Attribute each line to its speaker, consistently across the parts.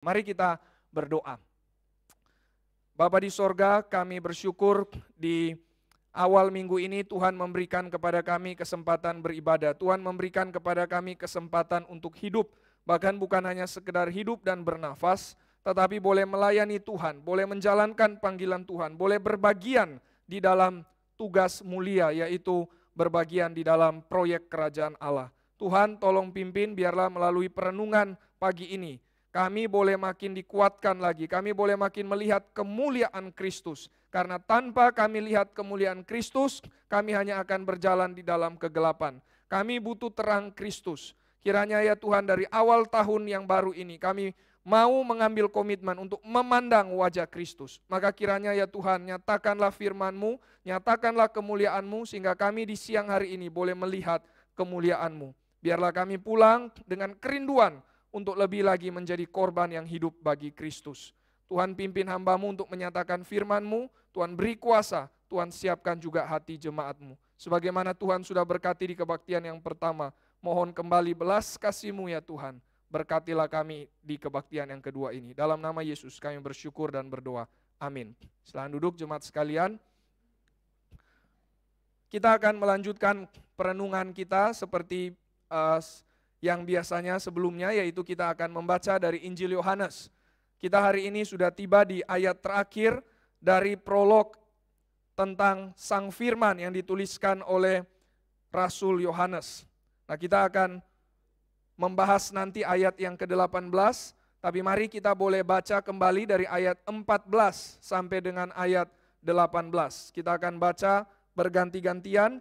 Speaker 1: Mari kita berdoa. Bapa di sorga, kami bersyukur di awal minggu ini Tuhan memberikan kepada kami kesempatan beribadah. Tuhan memberikan kepada kami kesempatan untuk hidup. Bahkan bukan hanya sekedar hidup dan bernafas, tetapi boleh melayani Tuhan, boleh menjalankan panggilan Tuhan, boleh berbagian di dalam tugas mulia, yaitu berbagian di dalam proyek kerajaan Allah. Tuhan tolong pimpin, biarlah melalui perenungan pagi ini, kami boleh makin dikuatkan lagi, kami boleh makin melihat kemuliaan Kristus. Karena tanpa kami lihat kemuliaan Kristus, kami hanya akan berjalan di dalam kegelapan. Kami butuh terang Kristus. Kiranya ya Tuhan, dari awal tahun yang baru ini, kami mau mengambil komitmen untuk memandang wajah Kristus. Maka kiranya ya Tuhan, nyatakanlah firman-Mu, nyatakanlah kemuliaan-Mu, sehingga kami di siang hari ini boleh melihat kemuliaan-Mu. Biarlah kami pulang dengan kerinduan untuk lebih lagi menjadi korban yang hidup bagi Kristus. Tuhan pimpin hamba-Mu untuk menyatakan firman-Mu, Tuhan beri kuasa, Tuhan siapkan juga hati jemaat-Mu. Sebagaimana Tuhan sudah berkati di kebaktian yang pertama, mohon kembali belas kasih-Mu ya Tuhan, berkatilah kami di kebaktian yang kedua ini. Dalam nama Yesus kami bersyukur dan berdoa. Amin. Silahkan duduk jemaat sekalian. Kita akan melanjutkan perenungan kita seperti yang biasanya sebelumnya, yaitu kita akan membaca dari Injil Yohanes. Kita hari ini sudah tiba di ayat terakhir dari prolog tentang Sang Firman yang dituliskan oleh Rasul Yohanes. Nah, kita akan membahas nanti ayat yang ke-18, tapi mari kita boleh baca kembali dari ayat 14 sampai dengan ayat 18. Kita akan baca berganti-gantian.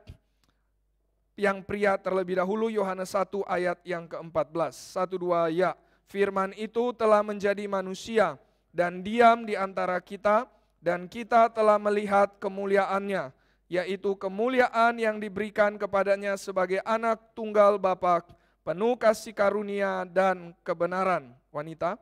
Speaker 1: Yang pria terlebih dahulu, Yohanes 1 ayat yang ke-14. 1-2 ya. Firman itu telah menjadi manusia dan diam di antara kita, dan kita telah melihat kemuliaannya, yaitu kemuliaan yang diberikan kepadanya sebagai anak tunggal Bapa, penuh kasih karunia dan kebenaran. Wanita.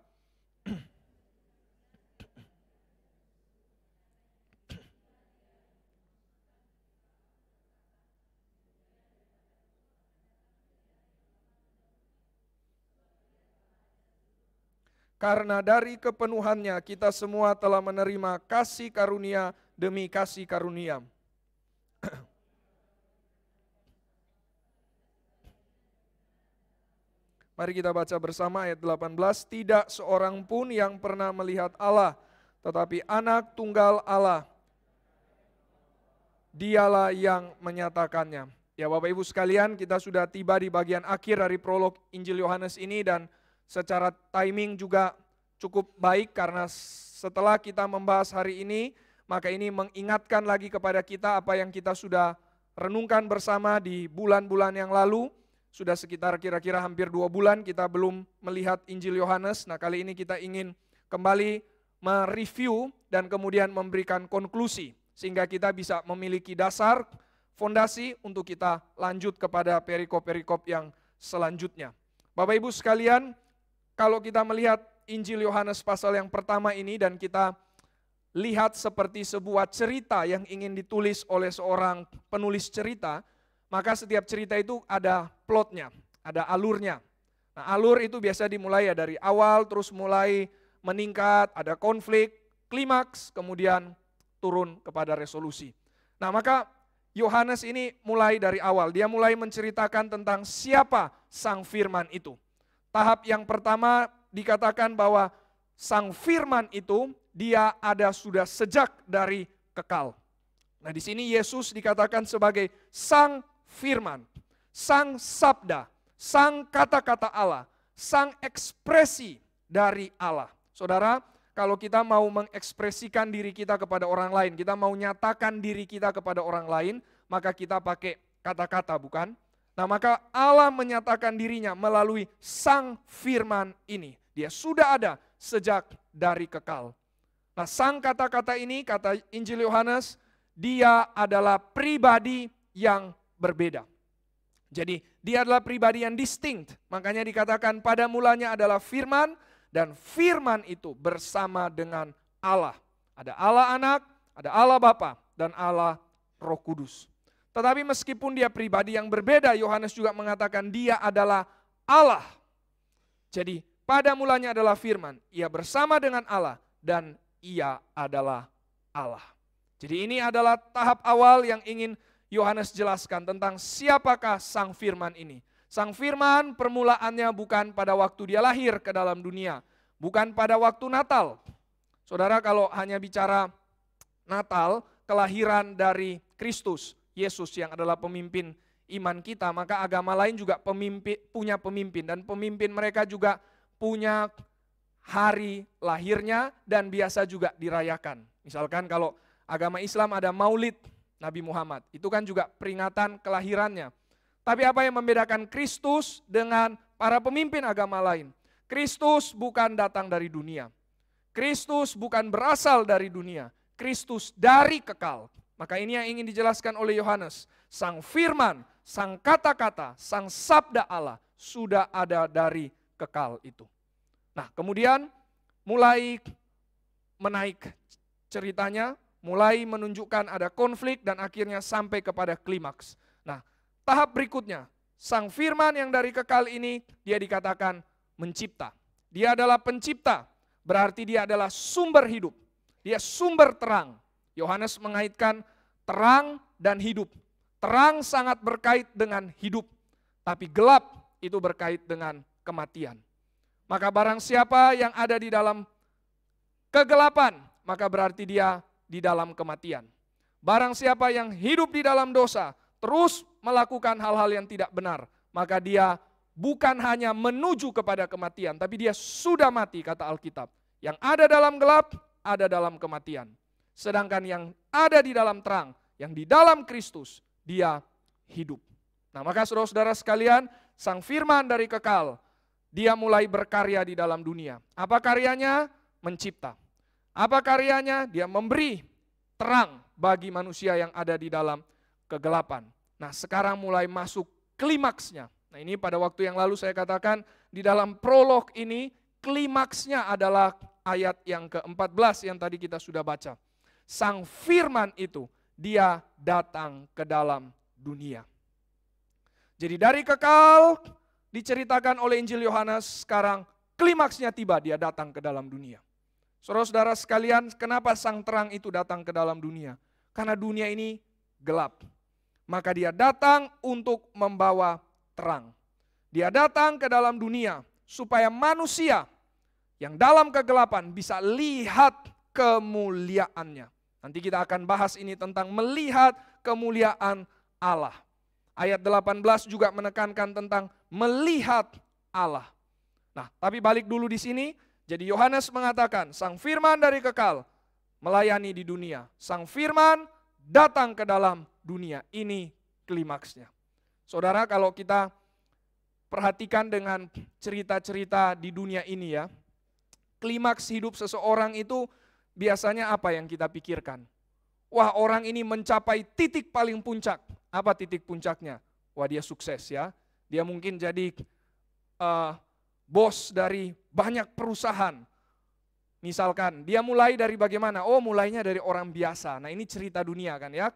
Speaker 1: Karena dari kepenuhannya kita semua telah menerima kasih karunia demi kasih karunia. Mari kita baca bersama ayat 18. Tidak seorang pun yang pernah melihat Allah, tetapi anak tunggal Allah, dialah yang menyatakannya. Ya Bapak Ibu sekalian, kita sudah tiba di bagian akhir dari prolog Injil Yohanes ini, dan secara timing juga cukup baik karena setelah kita membahas hari ini, maka ini mengingatkan lagi kepada kita apa yang kita sudah renungkan bersama di bulan-bulan yang lalu. Sudah sekitar kira-kira hampir 2 bulan kita belum melihat Injil Yohanes. Nah, kali ini kita ingin kembali mereview dan kemudian memberikan konklusi, sehingga kita bisa memiliki dasar, fondasi untuk kita lanjut kepada perikop-perikop yang selanjutnya. Bapak Ibu sekalian, kalau kita melihat Injil Yohanes pasal yang pertama ini dan kita lihat seperti sebuah cerita yang ingin ditulis oleh seorang penulis cerita, maka setiap cerita itu ada plotnya, ada alurnya. Nah, alur itu biasa dimulai ya dari awal terus mulai meningkat, ada konflik, klimaks, kemudian turun kepada resolusi. Nah, maka Yohanes ini mulai dari awal, dia mulai menceritakan tentang siapa Sang Firman itu. Tahap yang pertama dikatakan bahwa Sang Firman itu dia ada sudah sejak dari kekal. Nah, di sini Yesus dikatakan sebagai Sang Firman, Sang Sabda, Sang kata-kata Allah, Sang ekspresi dari Allah. Saudara, kalau kita mau mengekspresikan diri kita kepada orang lain, kita mau nyatakan diri kita kepada orang lain, maka kita pakai kata-kata, bukan? Nah, maka Allah menyatakan dirinya melalui Sang Firman ini. Dia sudah ada sejak dari kekal. Nah, Sang kata-kata ini, kata Injil Yohanes, dia adalah pribadi yang berbeda. Jadi, dia adalah pribadi yang distinct. Makanya dikatakan pada mulanya adalah Firman, dan Firman itu bersama dengan Allah. Ada Allah Anak, ada Allah Bapa, dan Allah Roh Kudus. Tetapi meskipun dia pribadi yang berbeda, Yohanes juga mengatakan dia adalah Allah. Jadi pada mulanya adalah firman, ia bersama dengan Allah dan ia adalah Allah. Jadi ini adalah tahap awal yang ingin Yohanes jelaskan tentang siapakah Sang Firman ini. Sang Firman permulaannya bukan pada waktu dia lahir ke dalam dunia, bukan pada waktu Natal. Saudara, kalau hanya bicara Natal, kelahiran dari Kristus, Yesus yang adalah pemimpin iman kita, maka agama lain juga punya pemimpin, dan pemimpin mereka juga punya hari lahirnya dan biasa juga dirayakan. Misalkan kalau agama Islam ada Maulid Nabi Muhammad, itu kan juga peringatan kelahirannya. Tapi apa yang membedakan Kristus dengan para pemimpin agama lain? Kristus bukan datang dari dunia. Kristus bukan berasal dari dunia. Kristus dari kekal. Maka ini yang ingin dijelaskan oleh Yohanes. Sang firman, sang kata-kata, sang sabda Allah sudah ada dari kekal itu. Nah, kemudian mulai menaik ceritanya, mulai menunjukkan ada konflik dan akhirnya sampai kepada klimaks. Nah, tahap berikutnya, sang firman yang dari kekal ini dia dikatakan mencipta. Dia adalah pencipta, berarti dia adalah sumber hidup. Dia sumber terang. Yohanes mengaitkan terang dan hidup. Terang sangat berkait dengan hidup, tapi gelap itu berkait dengan kematian. Maka barang siapa yang ada di dalam kegelapan, maka berarti dia di dalam kematian. Barang siapa yang hidup di dalam dosa, terus melakukan hal-hal yang tidak benar, maka dia bukan hanya menuju kepada kematian, tapi dia sudah mati, kata Alkitab. Yang ada dalam gelap, ada dalam kematian. Sedangkan yang ada di dalam terang, yang di dalam Kristus, dia hidup. Nah, maka saudara-saudara sekalian, sang firman dari kekal, dia mulai berkarya di dalam dunia. Apa karyanya? Mencipta. Apa karyanya? Dia memberi terang bagi manusia yang ada di dalam kegelapan. Nah, sekarang mulai masuk klimaksnya. Nah, ini pada waktu yang lalu saya katakan di dalam prolog ini klimaksnya adalah ayat yang ke-14 yang tadi kita sudah baca. Sang firman itu dia datang ke dalam dunia. Jadi dari kekal diceritakan oleh Injil Yohanes, sekarang klimaksnya tiba, dia datang ke dalam dunia. Saudara-saudara sekalian, kenapa sang terang itu datang ke dalam dunia? Karena dunia ini gelap. Maka dia datang untuk membawa terang. Dia datang ke dalam dunia supaya manusia yang dalam kegelapan bisa lihat kemuliaannya. Nanti kita akan bahas ini tentang melihat kemuliaan Allah. Ayat 18 juga menekankan tentang melihat Allah. Nah, tapi balik dulu di sini. Jadi Yohanes mengatakan, sang firman dari kekal melayani di dunia. Sang firman datang ke dalam dunia. Ini klimaksnya. Saudara, kalau kita perhatikan dengan cerita-cerita di dunia ini ya, klimaks hidup seseorang itu biasanya apa yang kita pikirkan? Wah, orang ini mencapai titik paling puncak. Apa titik puncaknya? Wah, dia sukses ya. Dia mungkin jadi bos dari banyak perusahaan. Misalkan, dia mulai dari bagaimana? Oh, mulainya dari orang biasa. Nah, ini cerita dunia kan ya.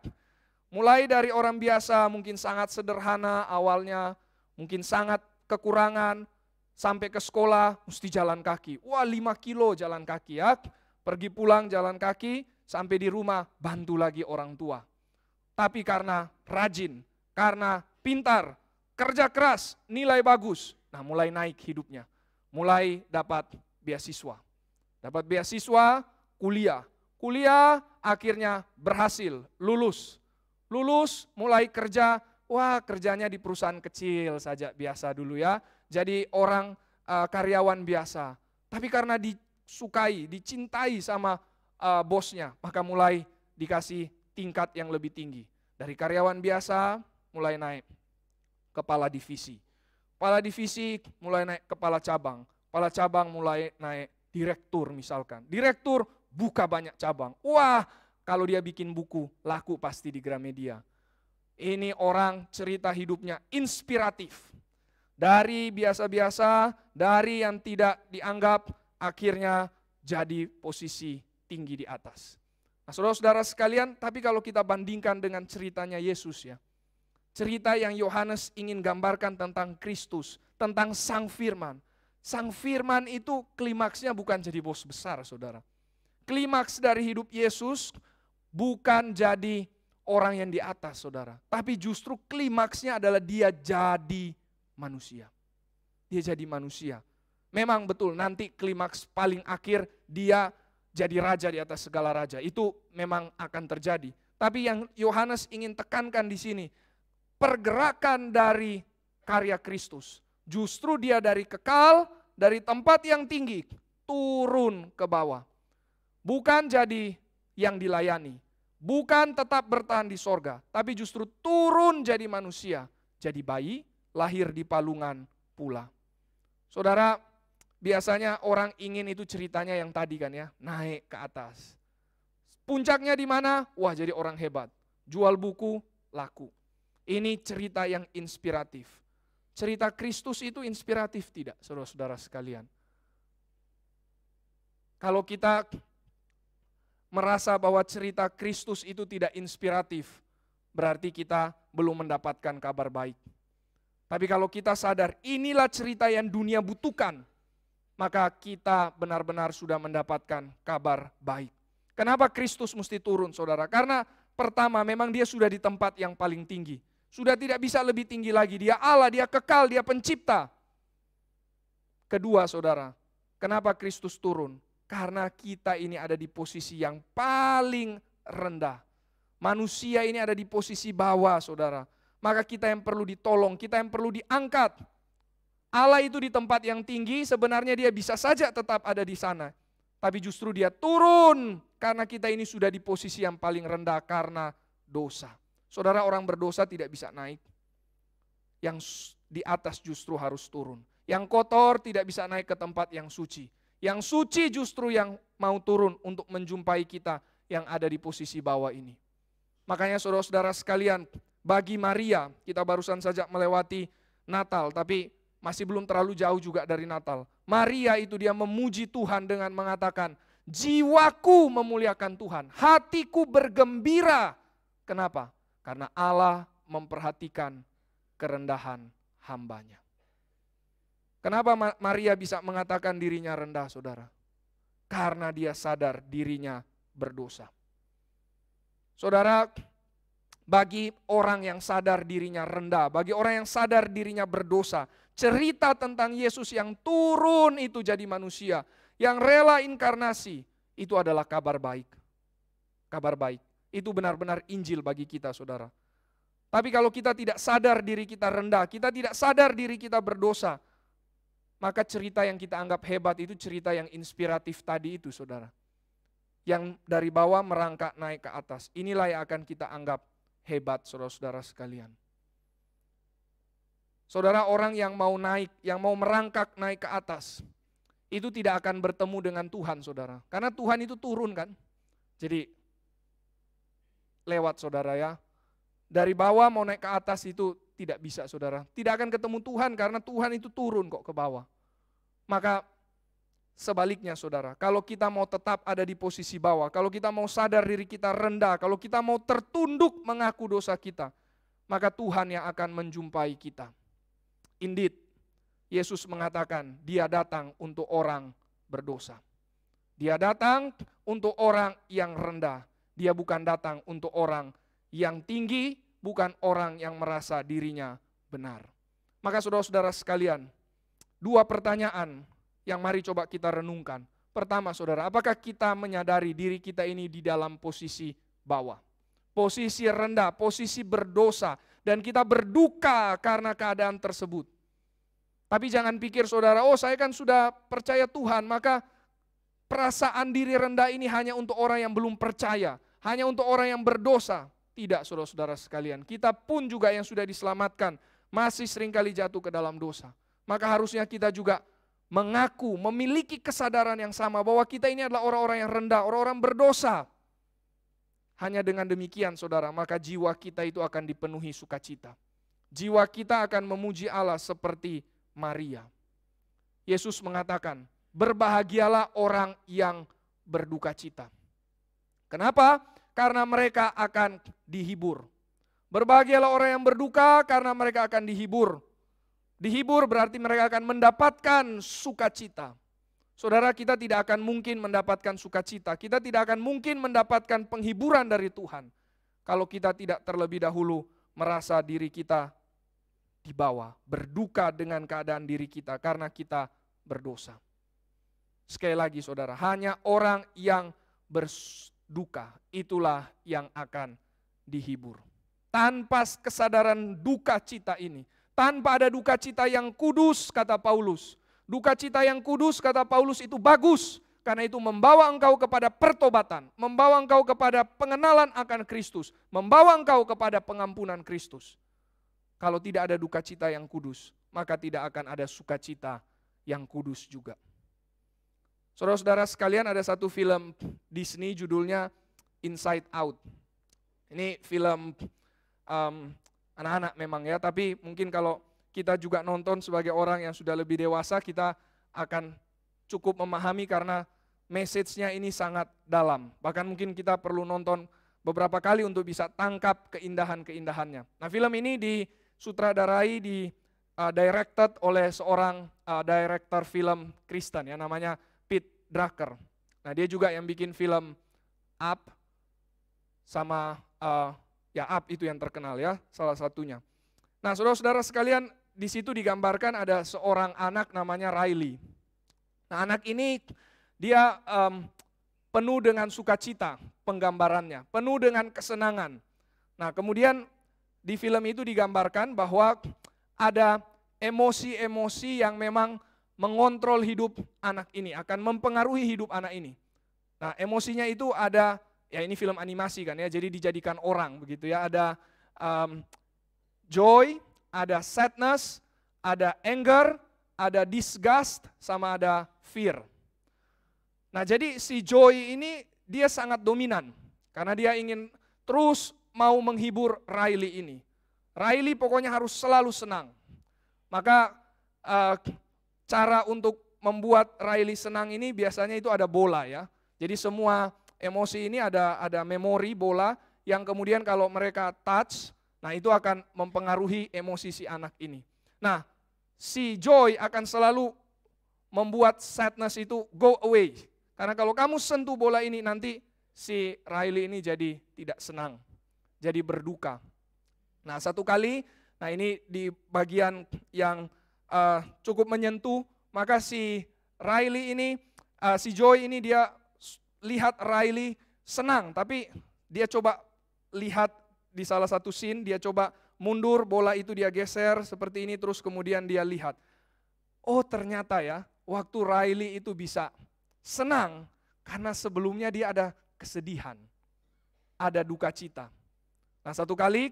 Speaker 1: Mulai dari orang biasa, mungkin sangat sederhana awalnya, mungkin sangat kekurangan, sampai ke sekolah mesti jalan kaki. Wah, 5 kilo jalan kaki ya. Pergi pulang jalan kaki, sampai di rumah bantu lagi orang tua. Tapi karena rajin, karena pintar, kerja keras, nilai bagus, nah mulai naik hidupnya. Mulai dapat beasiswa. Dapat beasiswa, kuliah. Kuliah akhirnya berhasil, lulus. Lulus, mulai kerja, wah kerjanya di perusahaan kecil saja biasa dulu ya. Jadi orang karyawan biasa. Tapi karena disukai, dicintai sama bosnya, maka mulai dikasih tingkat yang lebih tinggi. Dari karyawan biasa mulai naik kepala divisi. Kepala divisi mulai naik kepala cabang. Kepala cabang mulai naik direktur misalkan. Direktur buka banyak cabang. Wah, kalau dia bikin buku laku pasti di Gramedia. Ini orang cerita hidupnya inspiratif. Dari biasa-biasa, dari yang tidak dianggap, akhirnya jadi posisi tinggi di atas. Nah, saudara-saudara sekalian, tapi kalau kita bandingkan dengan ceritanya Yesus ya, cerita yang Yohanes ingin gambarkan tentang Kristus, tentang Sang Firman, Sang firman itu klimaksnya bukan jadi bos besar, saudara. Klimaks dari hidup Yesus bukan jadi orang yang di atas, saudara. Tapi justru klimaksnya adalah dia jadi manusia. Dia jadi manusia. Memang betul nanti klimaks paling akhir dia jadi raja di atas segala raja. Itu memang akan terjadi. Tapi yang Yohanes ingin tekankan di sini, pergerakan dari karya Kristus. Justru dia dari kekal, dari tempat yang tinggi, turun ke bawah. Bukan jadi yang dilayani, bukan tetap bertahan di sorga, tapi justru turun jadi manusia, jadi bayi, lahir di palungan pula. Saudara, biasanya orang ingin itu ceritanya yang tadi kan ya, naik ke atas. Puncaknya di mana? Wah, jadi orang hebat. Jual buku, laku. Ini cerita yang inspiratif. Cerita Kristus itu inspiratif tidak, saudara-saudara sekalian? Kalau kita merasa bahwa cerita Kristus itu tidak inspiratif, berarti kita belum mendapatkan kabar baik. Tapi kalau kita sadar inilah cerita yang dunia butuhkan, maka kita benar-benar sudah mendapatkan kabar baik. Kenapa Kristus mesti turun, saudara? Karena pertama memang dia sudah di tempat yang paling tinggi. Sudah tidak bisa lebih tinggi lagi. Dia Allah, dia kekal, dia pencipta. Kedua, saudara, kenapa Kristus turun? Karena kita ini ada di posisi yang paling rendah. Manusia ini ada di posisi bawah, saudara. Maka kita yang perlu ditolong, kita yang perlu diangkat. Allah itu di tempat yang tinggi, sebenarnya dia bisa saja tetap ada di sana. Tapi justru dia turun, karena kita ini sudah di posisi yang paling rendah karena dosa. Saudara, orang berdosa tidak bisa naik. Yang di atas justru harus turun. Yang kotor tidak bisa naik ke tempat yang suci. Yang suci justru yang mau turun untuk menjumpai kita yang ada di posisi bawah ini. Makanya saudara-saudara sekalian, bagi Maria, kita barusan saja melewati Natal, tapi masih belum terlalu jauh juga dari Natal. Maria itu dia memuji Tuhan dengan mengatakan, jiwaku memuliakan Tuhan, hatiku bergembira. Kenapa? Karena Allah memperhatikan kerendahan hambanya. Kenapa Maria bisa mengatakan dirinya rendah, saudara? Karena dia sadar dirinya berdosa. Saudara, bagi orang yang sadar dirinya rendah, bagi orang yang sadar dirinya berdosa, cerita tentang Yesus yang turun itu jadi manusia, yang rela inkarnasi, itu adalah kabar baik. Kabar baik. Itu benar-benar Injil bagi kita, saudara. Tapi kalau kita tidak sadar diri kita rendah, kita tidak sadar diri kita berdosa, maka cerita yang kita anggap hebat itu cerita yang inspiratif tadi itu, saudara. Yang dari bawah merangkak naik ke atas. Inilah yang akan kita anggap hebat, saudara-saudara sekalian. Saudara, orang yang mau naik, yang mau merangkak naik ke atas, itu tidak akan bertemu dengan Tuhan, saudara. Karena Tuhan itu turun kan. Jadi lewat, saudara ya. Dari bawah mau naik ke atas itu tidak bisa, saudara. Tidak akan ketemu Tuhan karena Tuhan itu turun kok ke bawah. Maka sebaliknya, saudara, kalau kita mau tetap ada di posisi bawah, kalau kita mau sadar diri kita rendah, kalau kita mau tertunduk mengaku dosa kita, maka Tuhan yang akan menjumpai kita. Indeed, Yesus mengatakan dia datang untuk orang berdosa. Dia datang untuk orang yang rendah. Dia bukan datang untuk orang yang tinggi, bukan orang yang merasa dirinya benar. Maka saudara-saudara sekalian, dua pertanyaan yang mari coba kita renungkan. Pertama, saudara, apakah kita menyadari diri kita ini di dalam posisi bawah? Posisi rendah, posisi berdosa, dan kita berduka karena keadaan tersebut. Tapi jangan pikir, saudara, oh saya kan sudah percaya Tuhan, maka perasaan diri rendah ini hanya untuk orang yang belum percaya, hanya untuk orang yang berdosa. Tidak, saudara-saudara sekalian. Kita pun juga yang sudah diselamatkan masih seringkali jatuh ke dalam dosa. Maka harusnya kita juga mengaku, memiliki kesadaran yang sama bahwa kita ini adalah orang-orang yang rendah, orang-orang berdosa. Hanya dengan demikian, saudara, maka jiwa kita itu akan dipenuhi sukacita. Jiwa kita akan memuji Allah seperti Maria. Yesus mengatakan, berbahagialah orang yang berduka cita. Kenapa? Karena mereka akan dihibur. Berbahagialah orang yang berduka karena mereka akan dihibur. Dihibur berarti mereka akan mendapatkan sukacita. Saudara, kita tidak akan mungkin mendapatkan sukacita. Kita tidak akan mungkin mendapatkan penghiburan dari Tuhan kalau kita tidak terlebih dahulu merasa diri kita di bawah, berduka dengan keadaan diri kita karena kita berdosa. Sekali lagi saudara, hanya orang yang berduka itulah yang akan dihibur. Tanpa kesadaran duka cita ini, tanpa ada duka cita yang kudus, kata Paulus. Duka cita yang kudus, kata Paulus, itu bagus. Karena itu membawa engkau kepada pertobatan, membawa engkau kepada pengenalan akan Kristus, membawa engkau kepada pengampunan Kristus. Kalau tidak ada duka cita yang kudus, maka tidak akan ada sukacita yang kudus juga. Saudara-saudara sekalian, ada satu film Disney judulnya Inside Out. Ini film anak-anak memang ya, tapi mungkin kalau kita juga nonton sebagai orang yang sudah lebih dewasa, kita akan cukup memahami karena message-nya ini sangat dalam. Bahkan mungkin kita perlu nonton beberapa kali untuk bisa tangkap keindahan-keindahannya. Nah, film ini disutradarai, directed oleh seorang director film Kristen ya, namanya Pete Drucker. Nah, dia juga yang bikin film Up sama Up itu yang terkenal ya, salah satunya. Nah, saudara-saudara sekalian, di situ digambarkan ada seorang anak namanya Riley. Nah, anak ini dia penuh dengan sukacita penggambarannya, penuh dengan kesenangan. Nah, kemudian di film itu digambarkan bahwa ada emosi-emosi yang memang mengontrol hidup anak ini, akan mempengaruhi hidup anak ini. Nah, emosinya itu ada, ya ini film animasi kan ya, jadi dijadikan orang begitu ya, ada joy, ada sadness, ada anger, ada disgust, sama ada fear. Nah, jadi si Joy ini dia sangat dominan karena dia ingin terus mau menghibur Riley ini. Riley pokoknya harus selalu senang. Maka cara untuk membuat Riley senang ini biasanya itu ada bola ya. Jadi semua emosi ini ada memori bola yang kemudian kalau mereka touch, nah itu akan mempengaruhi emosi si anak ini. Nah, si Joy akan selalu membuat sadness itu go away. Karena kalau kamu sentuh bola ini nanti si Riley ini jadi tidak senang, jadi berduka. Nah, satu kali, nah ini di bagian yang cukup menyentuh, maka si Riley ini, si Joy ini dia lihat Riley senang, tapi dia coba lihat di salah satu scene, dia coba mundur, bola itu dia geser seperti ini, terus kemudian dia lihat. Oh ternyata ya, waktu Riley itu bisa senang, karena sebelumnya dia ada kesedihan, ada duka cita. Nah, satu kali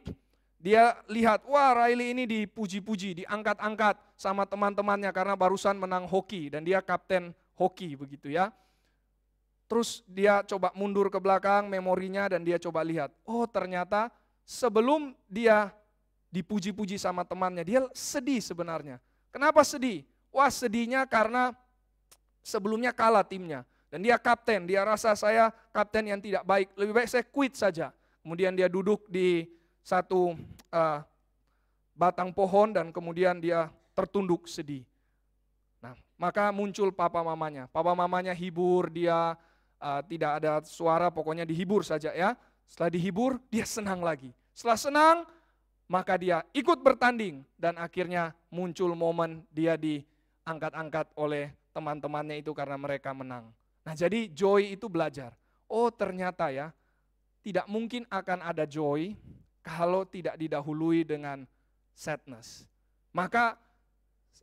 Speaker 1: dia lihat, wah Riley ini dipuji-puji, diangkat-angkat sama teman-temannya karena barusan menang hoki dan dia kapten hoki begitu ya. Terus dia coba mundur ke belakang memorinya dan dia coba lihat, oh ternyata sebelum dia dipuji-puji sama temannya, dia sedih sebenarnya. Kenapa sedih? Wah sedihnya karena sebelumnya kalah timnya. Dan dia kapten, dia rasa saya kapten yang tidak baik, lebih baik saya quit saja. Kemudian dia duduk di satu batang pohon dan kemudian dia tertunduk sedih. Nah, maka muncul papa mamanya. Papa mamanya hibur dia, tidak ada suara, pokoknya dihibur saja ya. Setelah dihibur, dia senang lagi. Setelah senang, maka dia ikut bertanding dan akhirnya muncul momen dia diangkat-angkat oleh teman-temannya itu karena mereka menang. Nah, jadi Joy itu belajar. Oh, ternyata ya, tidak mungkin akan ada joy kalau tidak didahului dengan sadness. Maka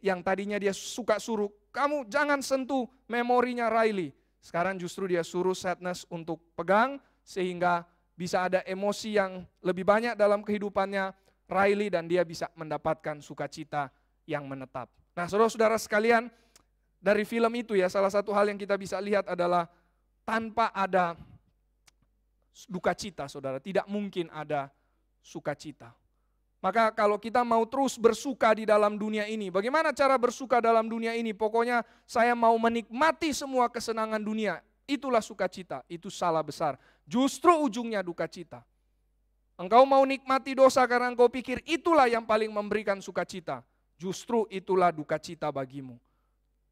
Speaker 1: yang tadinya dia suka suruh, kamu jangan sentuh memorinya Riley. Sekarang justru dia suruh sadness untuk pegang sehingga bisa ada emosi yang lebih banyak dalam kehidupannya Riley dan dia bisa mendapatkan sukacita yang menetap. Nah, saudara-saudara sekalian, dari film itu ya salah satu hal yang kita bisa lihat adalah tanpa ada duka cita, saudara, tidak mungkin ada sukacita. Maka kalau kita mau terus bersuka di dalam dunia ini, bagaimana cara bersuka dalam dunia ini? Pokoknya saya mau menikmati semua kesenangan dunia, itulah sukacita, itu salah besar. Justru ujungnya duka cita. Engkau mau nikmati dosa karena engkau pikir itulah yang paling memberikan sukacita. justru itulah duka cita bagimu.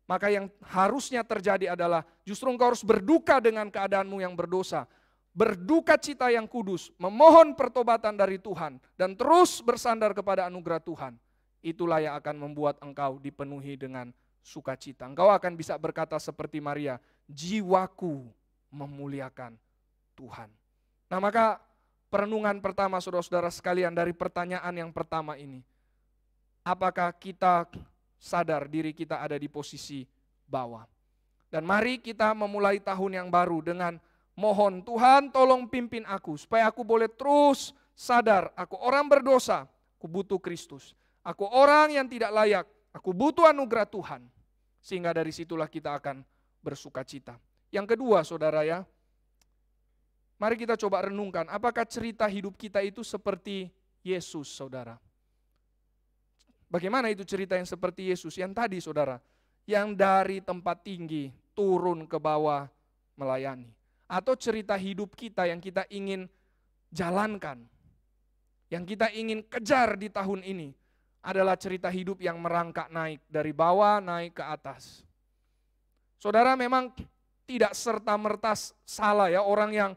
Speaker 1: Maka yang harusnya terjadi adalah justru engkau harus berduka dengan keadaanmu yang berdosa. Berduka cita yang kudus, memohon pertobatan dari Tuhan, dan terus bersandar kepada anugerah Tuhan. Itulah yang akan membuat engkau dipenuhi dengan sukacita. Engkau akan bisa berkata seperti Maria, jiwaku memuliakan Tuhan. Nah maka perenungan pertama saudara-saudara sekalian dari pertanyaan yang pertama ini. Apakah kita sadar diri kita ada di posisi bawah? Dan mari kita memulai tahun yang baru dengan mohon Tuhan tolong pimpin aku supaya aku boleh terus sadar aku orang berdosa, aku butuh Kristus. Aku orang yang tidak layak, aku butuh anugerah Tuhan. Sehingga dari situlah kita akan bersukacita. Yang kedua saudara ya, mari kita coba renungkan apakah cerita hidup kita itu seperti Yesus saudara. Bagaimana itu cerita yang seperti Yesus? Yang tadi saudara, yang dari tempat tinggi turun ke bawah melayani. Atau cerita hidup kita yang kita ingin jalankan, yang kita ingin kejar di tahun ini, adalah cerita hidup yang merangkak naik, dari bawah naik ke atas. Saudara memang tidak serta-merta salah ya, orang yang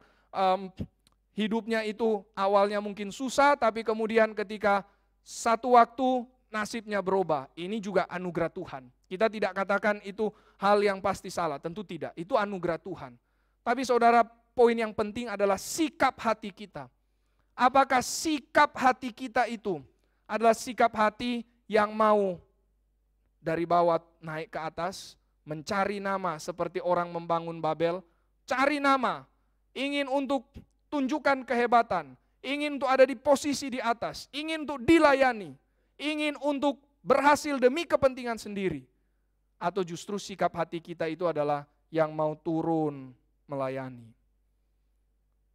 Speaker 1: hidupnya itu awalnya mungkin susah, tapi kemudian ketika satu waktu nasibnya berubah. Ini juga anugerah Tuhan. Kita tidak katakan itu hal yang pasti salah, tentu tidak. Itu anugerah Tuhan. Tapi saudara, poin yang penting adalah sikap hati kita. Apakah sikap hati kita itu adalah sikap hati yang mau dari bawah naik ke atas, mencari nama seperti orang membangun Babel, cari nama, ingin untuk tunjukkan kehebatan, ingin untuk ada di posisi di atas, ingin untuk dilayani, ingin untuk berhasil demi kepentingan sendiri. Atau justru sikap hati kita itu adalah yang mau turun melayani.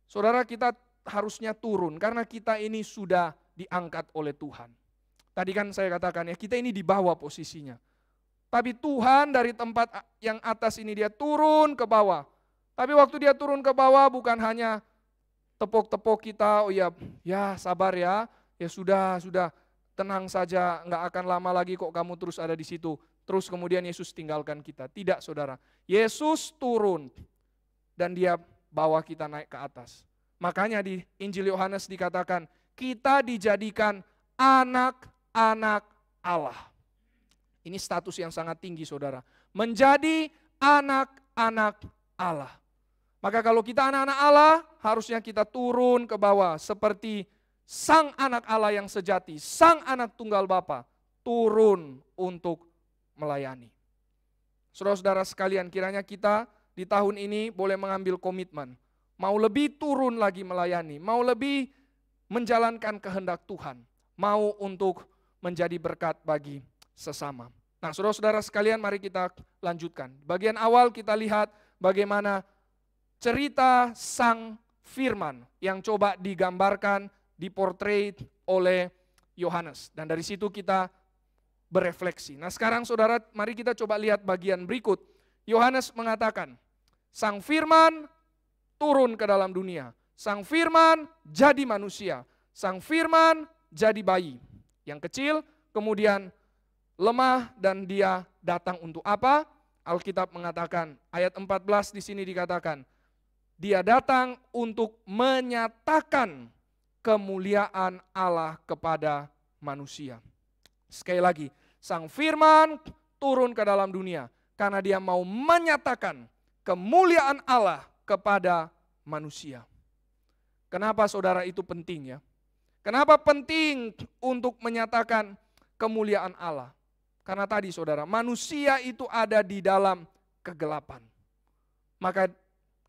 Speaker 1: Saudara, kita harusnya turun karena kita ini sudah diangkat oleh Tuhan. Tadi kan saya katakan ya, kita ini di bawah posisinya. Tapi Tuhan dari tempat yang atas ini dia turun ke bawah. Tapi waktu dia turun ke bawah bukan hanya tepuk-tepuk kita, oh ya sabar ya sudah tenang saja, nggak akan lama lagi kok kamu terus ada di situ. Terus kemudian Yesus tinggalkan kita. Tidak saudara, Yesus turun dan dia bawa kita naik ke atas. Makanya di Injil Yohanes dikatakan, kita dijadikan anak-anak Allah. Ini status yang sangat tinggi saudara. Menjadi anak-anak Allah. Maka kalau kita anak-anak Allah, harusnya kita turun ke bawah seperti Sang anak Allah yang sejati, Sang anak tunggal Bapa, turun untuk melayani. Saudara-saudara sekalian, kiranya kita di tahun ini boleh mengambil komitmen, mau lebih turun lagi melayani, mau lebih menjalankan kehendak Tuhan, mau untuk menjadi berkat bagi sesama. Nah saudara-saudara sekalian, mari kita lanjutkan. Bagian awal kita lihat bagaimana cerita Sang Firman yang coba digambarkan, diportray oleh Yohanes. Dan dari situ kita berefleksi. Nah sekarang saudara, mari kita coba lihat bagian berikut. Yohanes mengatakan, Sang Firman turun ke dalam dunia. Sang Firman jadi manusia. Sang Firman jadi bayi. Yang kecil, kemudian lemah, dan dia datang untuk apa? Alkitab mengatakan, ayat 14 di sini dikatakan, dia datang untuk menyatakan kemuliaan Allah kepada manusia. Sekali lagi, Sang Firman turun ke dalam dunia karena dia mau menyatakan kemuliaan Allah kepada manusia. Kenapa saudara itu penting ya? Kenapa penting untuk menyatakan kemuliaan Allah? Karena tadi saudara, manusia itu ada di dalam kegelapan. Maka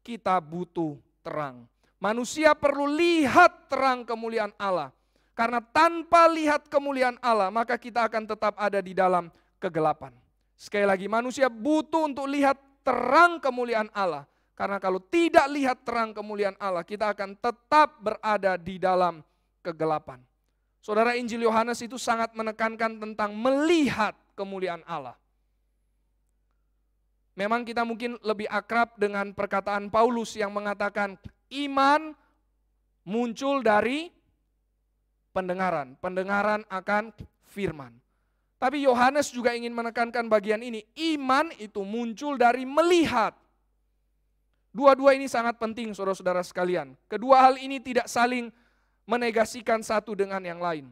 Speaker 1: kita butuh terang. Manusia perlu lihat terang kemuliaan Allah. Karena tanpa lihat kemuliaan Allah, maka kita akan tetap ada di dalam kegelapan. Sekali lagi, manusia butuh untuk lihat terang kemuliaan Allah. Karena kalau tidak lihat terang kemuliaan Allah, kita akan tetap berada di dalam kegelapan. Saudara, Injil Yohanes itu sangat menekankan tentang melihat kemuliaan Allah. Memang kita mungkin lebih akrab dengan perkataan Paulus yang mengatakan iman muncul dari pendengaran. Pendengaran akan firman. Tapi Yohanes juga ingin menekankan bagian ini. Iman itu muncul dari melihat. Dua-dua ini sangat penting saudara-saudara sekalian. Kedua hal ini tidak saling menegasikan satu dengan yang lain.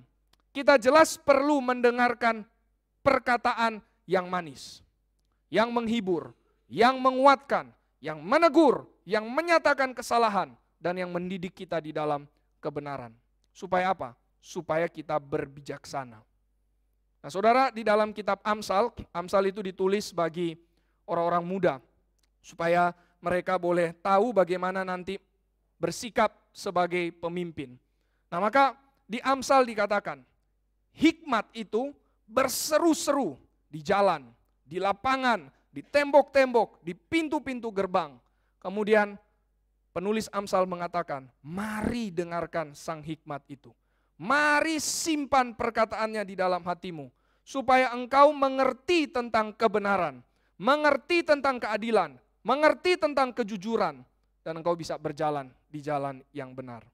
Speaker 1: Kita jelas perlu mendengarkan perkataan yang manis, yang menghibur, yang menguatkan, yang menegur, yang menyatakan kesalahan, dan yang mendidik kita di dalam kebenaran. Supaya apa? Supaya kita berbijaksana. Nah saudara, di dalam kitab Amsal, Amsal itu ditulis bagi orang-orang muda, supaya mereka boleh tahu bagaimana nanti bersikap sebagai pemimpin. Nah maka di Amsal dikatakan, hikmat itu berseru-seru di jalan, di lapangan, di tembok-tembok, di pintu-pintu gerbang. Kemudian penulis Amsal mengatakan, mari dengarkan sang hikmat itu. Mari simpan perkataannya di dalam hatimu, supaya engkau mengerti tentang kebenaran, mengerti tentang keadilan, mengerti tentang kejujuran, dan engkau bisa berjalan di jalan yang benar.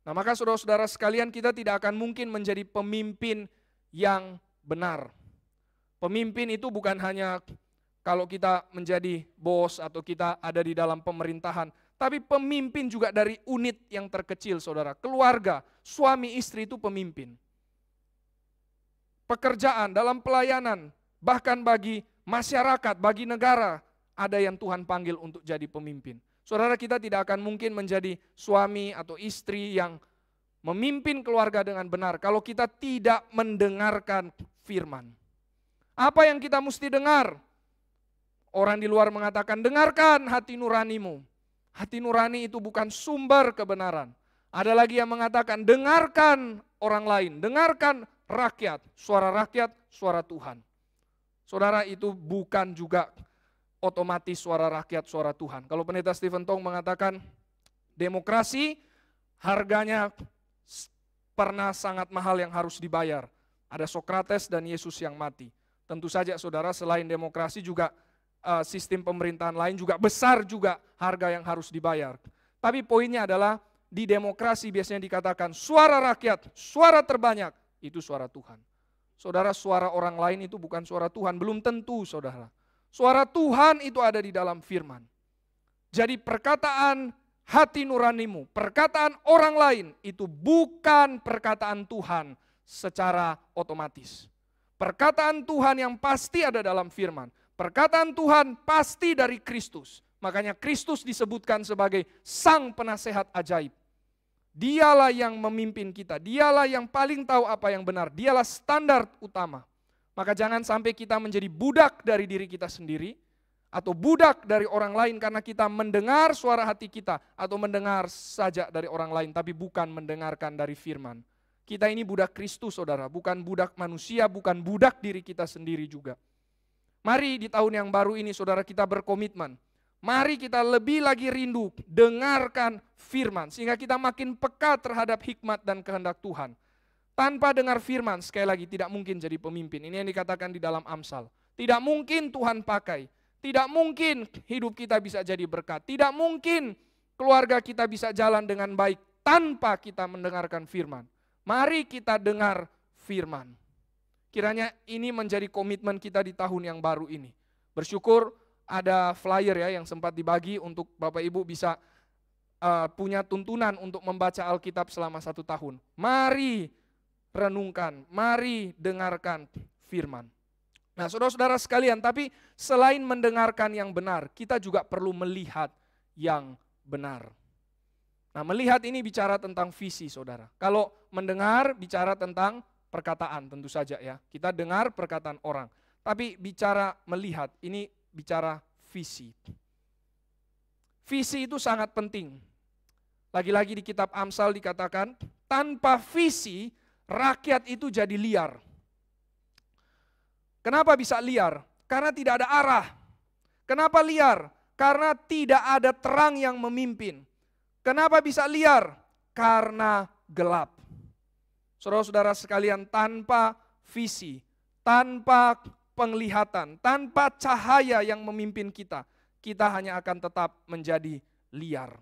Speaker 1: Nah maka saudara-saudara sekalian, kita tidak akan mungkin menjadi pemimpin yang benar. Pemimpin itu bukan hanya kalau kita menjadi bos atau kita ada di dalam pemerintahan, tapi pemimpin juga dari unit yang terkecil saudara, keluarga, suami istri itu pemimpin. Pekerjaan, dalam pelayanan, bahkan bagi masyarakat, bagi negara, ada yang Tuhan panggil untuk jadi pemimpin. Saudara, kita tidak akan mungkin menjadi suami atau istri yang memimpin keluarga dengan benar kalau kita tidak mendengarkan firman. Apa yang kita mesti dengar? Orang di luar mengatakan, dengarkan hati nuranimu. Hati nurani itu bukan sumber kebenaran. Ada lagi yang mengatakan, dengarkan orang lain, dengarkan rakyat, suara Tuhan. Saudara, itu bukan juga otomatis suara rakyat, suara Tuhan. Kalau pendeta Stephen Tong mengatakan, demokrasi harganya pernah sangat mahal yang harus dibayar. Ada Sokrates dan Yesus yang mati. Tentu saja saudara, selain demokrasi juga sistem pemerintahan lain juga besar juga harga yang harus dibayar. Tapi poinnya adalah di demokrasi biasanya dikatakan suara rakyat, suara terbanyak, itu suara Tuhan. Saudara, suara orang lain itu bukan suara Tuhan, belum tentu saudara. Suara Tuhan itu ada di dalam firman. Jadi perkataan hati nuranimu, perkataan orang lain itu bukan perkataan Tuhan secara otomatis. Perkataan Tuhan yang pasti ada dalam firman. Perkataan Tuhan pasti dari Kristus. Makanya Kristus disebutkan sebagai sang penasehat ajaib. Dialah yang memimpin kita, dialah yang paling tahu apa yang benar, dialah standar utama. Maka jangan sampai kita menjadi budak dari diri kita sendiri, atau budak dari orang lain karena kita mendengar suara hati kita, atau mendengar saja dari orang lain, tapi bukan mendengarkan dari firman. Kita ini budak Kristus saudara, bukan budak manusia, bukan budak diri kita sendiri juga. Mari di tahun yang baru ini saudara kita berkomitmen. Mari kita lebih lagi rindu dengarkan firman. Sehingga kita makin peka terhadap hikmat dan kehendak Tuhan. Tanpa dengar firman sekali lagi tidak mungkin jadi pemimpin. Ini yang dikatakan di dalam Amsal. Tidak mungkin Tuhan pakai. Tidak mungkin hidup kita bisa jadi berkat. Tidak mungkin keluarga kita bisa jalan dengan baik tanpa kita mendengarkan firman. Mari kita dengar firman. Kiranya ini menjadi komitmen kita di tahun yang baru ini. Bersyukur ada flyer ya yang sempat dibagi untuk Bapak Ibu bisa punya tuntunan untuk membaca Alkitab selama 1 tahun. Mari renungkan, mari dengarkan firman. Nah saudara-saudara sekalian, tapi selain mendengarkan yang benar, kita juga perlu melihat yang benar. Nah melihat ini bicara tentang visi saudara. Kalau mendengar bicara tentang perkataan tentu saja ya, kita dengar perkataan orang. Tapi bicara melihat, ini bicara visi. Visi itu sangat penting. Lagi-lagi di kitab Amsal dikatakan, tanpa visi rakyat itu jadi liar. Kenapa bisa liar? Karena tidak ada arah. Kenapa liar? Karena tidak ada terang yang memimpin. Kenapa bisa liar? Karena gelap. Saudara-saudara sekalian, tanpa visi, tanpa penglihatan, tanpa cahaya yang memimpin kita, kita hanya akan tetap menjadi liar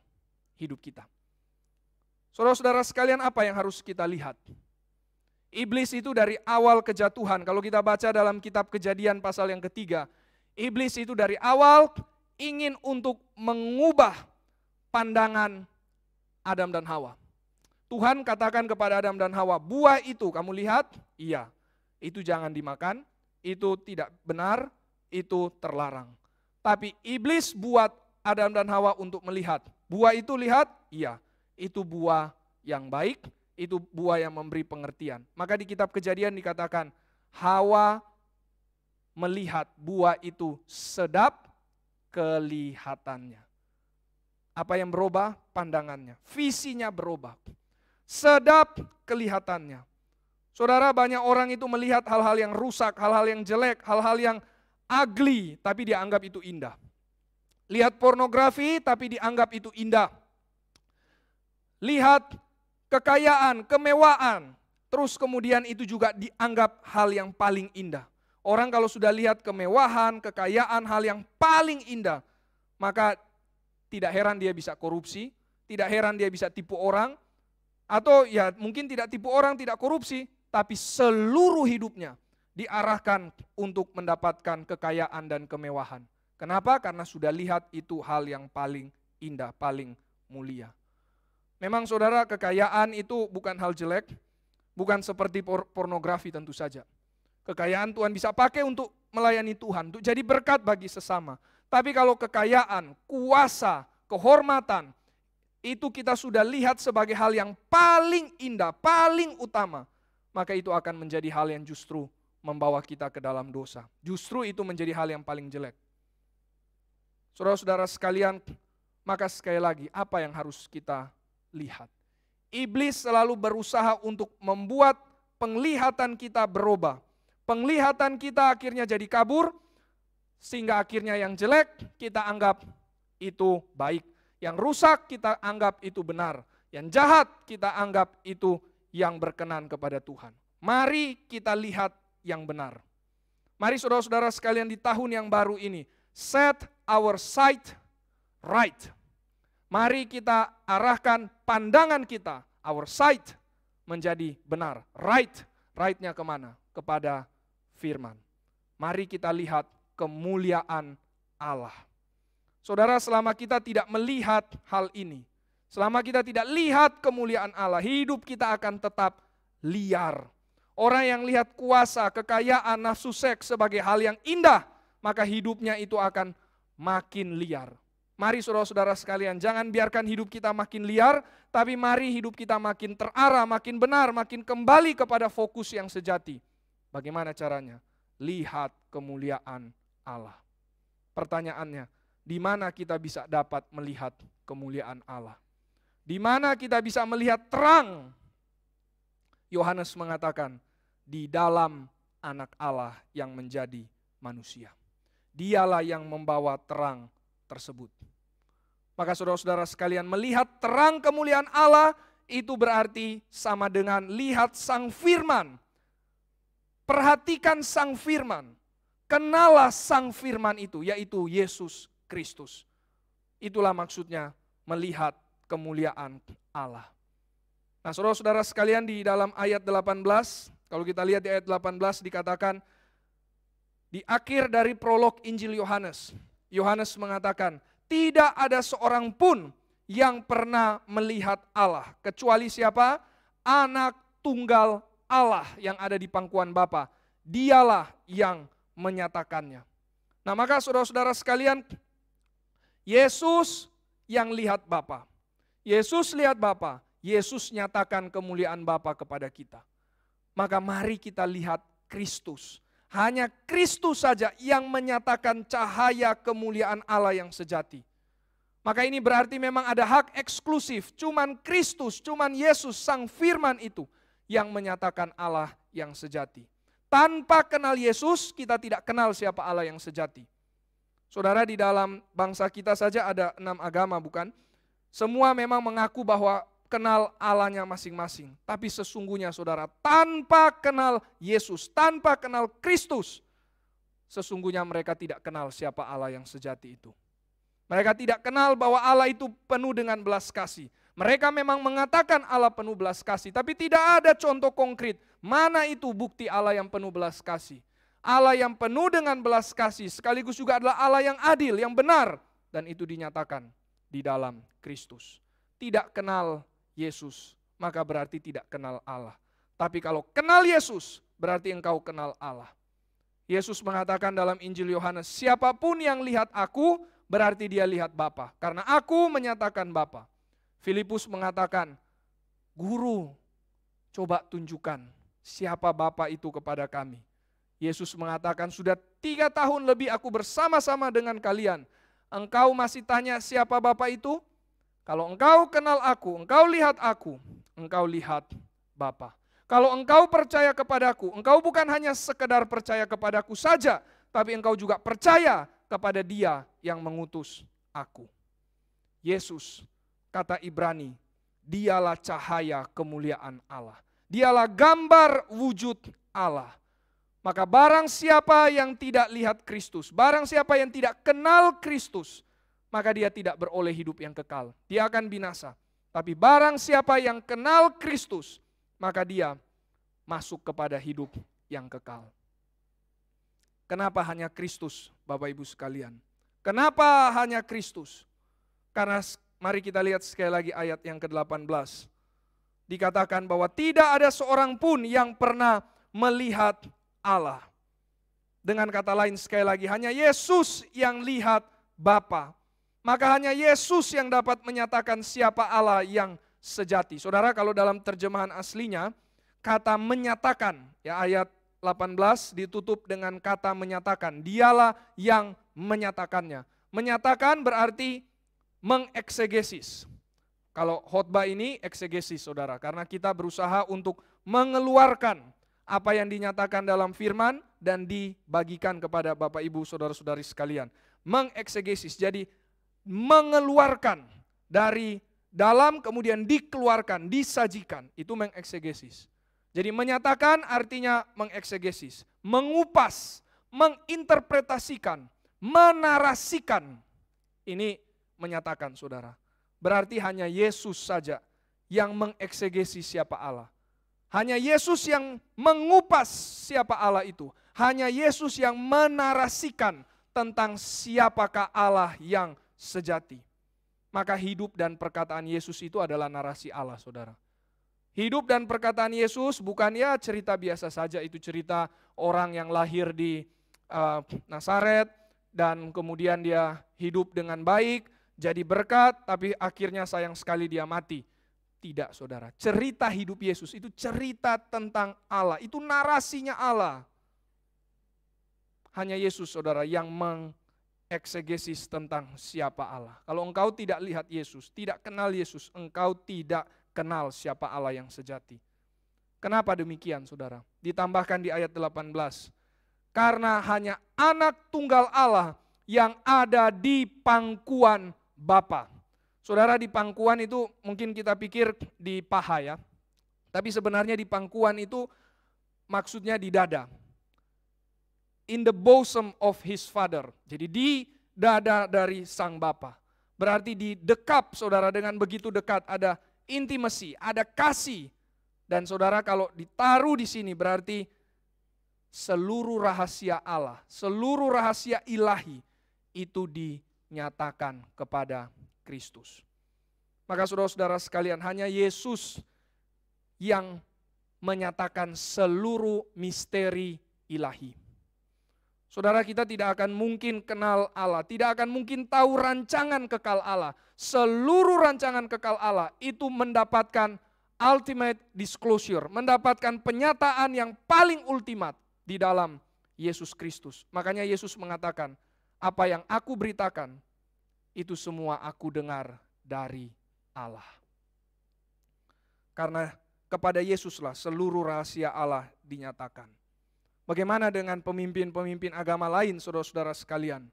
Speaker 1: hidup kita. Saudara-saudara sekalian, apa yang harus kita lihat? Iblis itu dari awal kejatuhan, kalau kita baca dalam kitab Kejadian pasal yang ketiga, iblis itu dari awal ingin untuk mengubah pandangan Adam dan Hawa. Tuhan katakan kepada Adam dan Hawa, buah itu kamu lihat? Iya, itu jangan dimakan, itu tidak benar, itu terlarang. Tapi iblis buat Adam dan Hawa untuk melihat. Buah itu lihat? Iya, itu buah yang baik, itu buah yang memberi pengertian. Maka di kitab Kejadian dikatakan, Hawa melihat buah itu sedap kelihatannya. Apa yang berubah? Pandangannya. Visinya berubah. Sedap kelihatannya. Saudara, banyak orang itu melihat hal-hal yang rusak, hal-hal yang jelek, hal-hal yang ugly, tapi dianggap itu indah. Lihat pornografi, tapi dianggap itu indah. Lihat kekayaan, kemewahan, terus kemudian itu juga dianggap hal yang paling indah. Orang kalau sudah lihat kemewahan, kekayaan, hal yang paling indah, maka tidak heran dia bisa korupsi, tidak heran dia bisa tipu orang, atau ya mungkin tidak tipu orang, tidak korupsi, tapi seluruh hidupnya diarahkan untuk mendapatkan kekayaan dan kemewahan. Kenapa? Karena sudah lihat itu hal yang paling indah, paling mulia. Memang saudara, kekayaan itu bukan hal jelek, bukan seperti pornografi tentu saja. Kekayaan Tuhan bisa pakai untuk melayani Tuhan, untuk jadi berkat bagi sesama. Tapi kalau kekayaan, kuasa, kehormatan, itu kita sudah lihat sebagai hal yang paling indah, paling utama, maka itu akan menjadi hal yang justru membawa kita ke dalam dosa. Justru itu menjadi hal yang paling jelek. Saudara-saudara sekalian, maka sekali lagi, apa yang harus kita lihat? Iblis selalu berusaha untuk membuat penglihatan kita berubah. Penglihatan kita akhirnya jadi kabur, sehingga akhirnya yang jelek kita anggap itu baik. Yang rusak kita anggap itu benar. Yang jahat kita anggap itu yang berkenan kepada Tuhan. Mari kita lihat yang benar. Mari saudara-saudara sekalian di tahun yang baru ini, set our sight right. Mari kita arahkan pandangan kita, our sight, menjadi benar. Right-nya kemana? Kepada firman. Mari kita lihat kemuliaan Allah. Saudara, selama kita tidak melihat hal ini, selama kita tidak lihat kemuliaan Allah, hidup kita akan tetap liar. Orang yang lihat kuasa, kekayaan, nafsu seks sebagai hal yang indah, maka hidupnya itu akan makin liar. Mari saudara-saudara sekalian, jangan biarkan hidup kita makin liar, tapi mari hidup kita makin terarah, makin benar, makin kembali kepada fokus yang sejati. Bagaimana caranya? Lihat kemuliaan Allah. Pertanyaannya, di mana kita bisa dapat melihat kemuliaan Allah? Di mana kita bisa melihat terang? Yohanes mengatakan, di dalam anak Allah yang menjadi manusia. Dialah yang membawa terang tersebut. Maka saudara-saudara sekalian, melihat terang kemuliaan Allah itu berarti sama dengan lihat Sang Firman. Perhatikan Sang Firman. Kenalah Sang Firman itu, yaitu Yesus Kristus. Itulah maksudnya melihat kemuliaan Allah. Nah, saudara-saudara sekalian, di dalam ayat 18, kalau kita lihat di ayat 18 dikatakan, di akhir dari prolog Injil Yohanes, Yohanes mengatakan, tidak ada seorang pun yang pernah melihat Allah, kecuali siapa? Anak tunggal Allah yang ada di pangkuan Bapa. Dialah yang menyatakannya. Nah, maka saudara-saudara sekalian, Yesus yang lihat Bapa. Yesus lihat Bapa, Yesus nyatakan kemuliaan Bapa kepada kita. Maka mari kita lihat Kristus. Hanya Kristus saja yang menyatakan cahaya kemuliaan Allah yang sejati. Maka ini berarti memang ada hak eksklusif. Cuman Kristus, cuman Yesus Sang Firman itu yang menyatakan Allah yang sejati. Tanpa kenal Yesus, kita tidak kenal siapa Allah yang sejati. Saudara, di dalam bangsa kita saja ada 6 agama, bukan? Semua memang mengaku bahwa kenal Allahnya masing-masing. Tapi sesungguhnya saudara, tanpa kenal Yesus, tanpa kenal Kristus, sesungguhnya mereka tidak kenal siapa Allah yang sejati itu. Mereka tidak kenal bahwa Allah itu penuh dengan belas kasih. Mereka memang mengatakan Allah penuh belas kasih, tapi tidak ada contoh konkret. Mana itu bukti Allah yang penuh belas kasih? Allah yang penuh dengan belas kasih sekaligus juga adalah Allah yang adil, yang benar. Dan itu dinyatakan di dalam Kristus. Tidak kenal Yesus, maka berarti tidak kenal Allah. Tapi kalau kenal Yesus, berarti engkau kenal Allah. Yesus mengatakan dalam Injil Yohanes, siapapun yang lihat aku, berarti dia lihat Bapa. Karena aku menyatakan Bapa. Filipus mengatakan, Guru, coba tunjukkan siapa Bapa itu kepada kami. Yesus mengatakan, sudah 3 tahun lebih aku bersama-sama dengan kalian. Engkau masih tanya siapa Bapa itu? Kalau engkau kenal aku, engkau lihat Bapa. Kalau engkau percaya kepadaku, engkau bukan hanya sekedar percaya kepadaku saja, tapi engkau juga percaya kepada Dia yang mengutus aku. Yesus, kata Ibrani, dialah cahaya kemuliaan Allah. Dialah gambar wujud Allah. Maka barang siapa yang tidak lihat Kristus, barang siapa yang tidak kenal Kristus, maka dia tidak beroleh hidup yang kekal. Dia akan binasa. Tapi barang siapa yang kenal Kristus, maka dia masuk kepada hidup yang kekal. Kenapa hanya Kristus, Bapak Ibu sekalian? Kenapa hanya Kristus? Karena mari kita lihat sekali lagi ayat yang ke-18. Dikatakan bahwa tidak ada seorang pun yang pernah melihat Allah. Dengan kata lain sekali lagi, hanya Yesus yang lihat Bapa. Maka hanya Yesus yang dapat menyatakan siapa Allah yang sejati. Saudara, kalau dalam terjemahan aslinya, kata menyatakan, ya ayat 18 ditutup dengan kata menyatakan. Dialah yang menyatakannya. Menyatakan berarti mengeksegesis. Kalau khotbah ini eksegesis, saudara, karena kita berusaha untuk mengeluarkan apa yang dinyatakan dalam firman dan dibagikan kepada Bapak Ibu saudara-saudari sekalian. Mengeksegesis, jadi mengeluarkan dari dalam kemudian dikeluarkan, disajikan, itu mengeksegesis. Jadi menyatakan artinya mengeksegesis, mengupas, menginterpretasikan, menarasikan. Ini menyatakan, saudara. Berarti hanya Yesus saja yang mengeksegesis siapa Allah. Hanya Yesus yang mengupas siapa Allah itu. Hanya Yesus yang menarasikan tentang siapakah Allah yang sejati. Maka hidup dan perkataan Yesus itu adalah narasi Allah, saudara. Hidup dan perkataan Yesus bukan ya cerita biasa saja, itu cerita orang yang lahir di Nazaret dan kemudian dia hidup dengan baik, jadi berkat, tapi akhirnya sayang sekali dia mati. Tidak, saudara. Cerita hidup Yesus itu cerita tentang Allah. Itu narasinya Allah. Hanya Yesus, saudara, yang mengeksegesis tentang siapa Allah. Kalau engkau tidak lihat Yesus, tidak kenal Yesus, engkau tidak kenal siapa Allah yang sejati. Kenapa demikian, saudara? Ditambahkan di ayat 18. Karena hanya anak tunggal Allah yang ada di pangkuan Bapa. Saudara, di pangkuan itu mungkin kita pikir di paha ya. Tapi sebenarnya di pangkuan itu maksudnya di dada. In the bosom of his father. Jadi di dada dari sang Bapa. Berarti di dekap, saudara, dengan begitu dekat ada intimacy, ada kasih. Dan saudara, kalau ditaruh di sini berarti seluruh rahasia Allah, seluruh rahasia ilahi itu dinyatakan kepada Kristus. Maka saudara-saudara sekalian, hanya Yesus yang menyatakan seluruh misteri ilahi. Saudara, kita tidak akan mungkin kenal Allah, tidak akan mungkin tahu rancangan kekal Allah. Seluruh rancangan kekal Allah itu mendapatkan ultimate disclosure, mendapatkan penyataan yang paling ultimat di dalam Yesus Kristus. Makanya Yesus mengatakan, apa yang aku beritakan, itu semua aku dengar dari Allah. Karena kepada Yesuslah seluruh rahasia Allah dinyatakan. Bagaimana dengan pemimpin-pemimpin agama lain, saudara-saudara sekalian?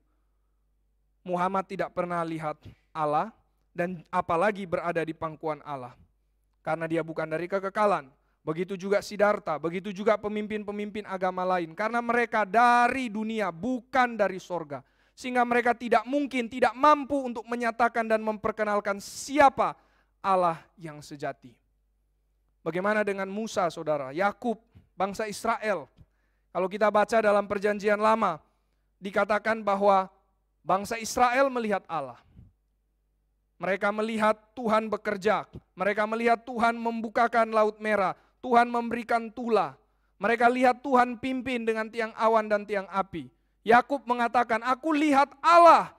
Speaker 1: Muhammad tidak pernah lihat Allah dan apalagi berada di pangkuan Allah. Karena dia bukan dari kekekalan. Begitu juga Siddhartha, begitu juga pemimpin-pemimpin agama lain. Karena mereka dari dunia, bukan dari sorga. Sehingga mereka tidak mungkin, tidak mampu untuk menyatakan dan memperkenalkan siapa Allah yang sejati. Bagaimana dengan Musa, saudara? Yakub, bangsa Israel. Kalau kita baca dalam perjanjian lama, dikatakan bahwa bangsa Israel melihat Allah. Mereka melihat Tuhan bekerja, mereka melihat Tuhan membukakan laut merah, Tuhan memberikan tula. Mereka lihat Tuhan pimpin dengan tiang awan dan tiang api. Yakub mengatakan, aku lihat Allah,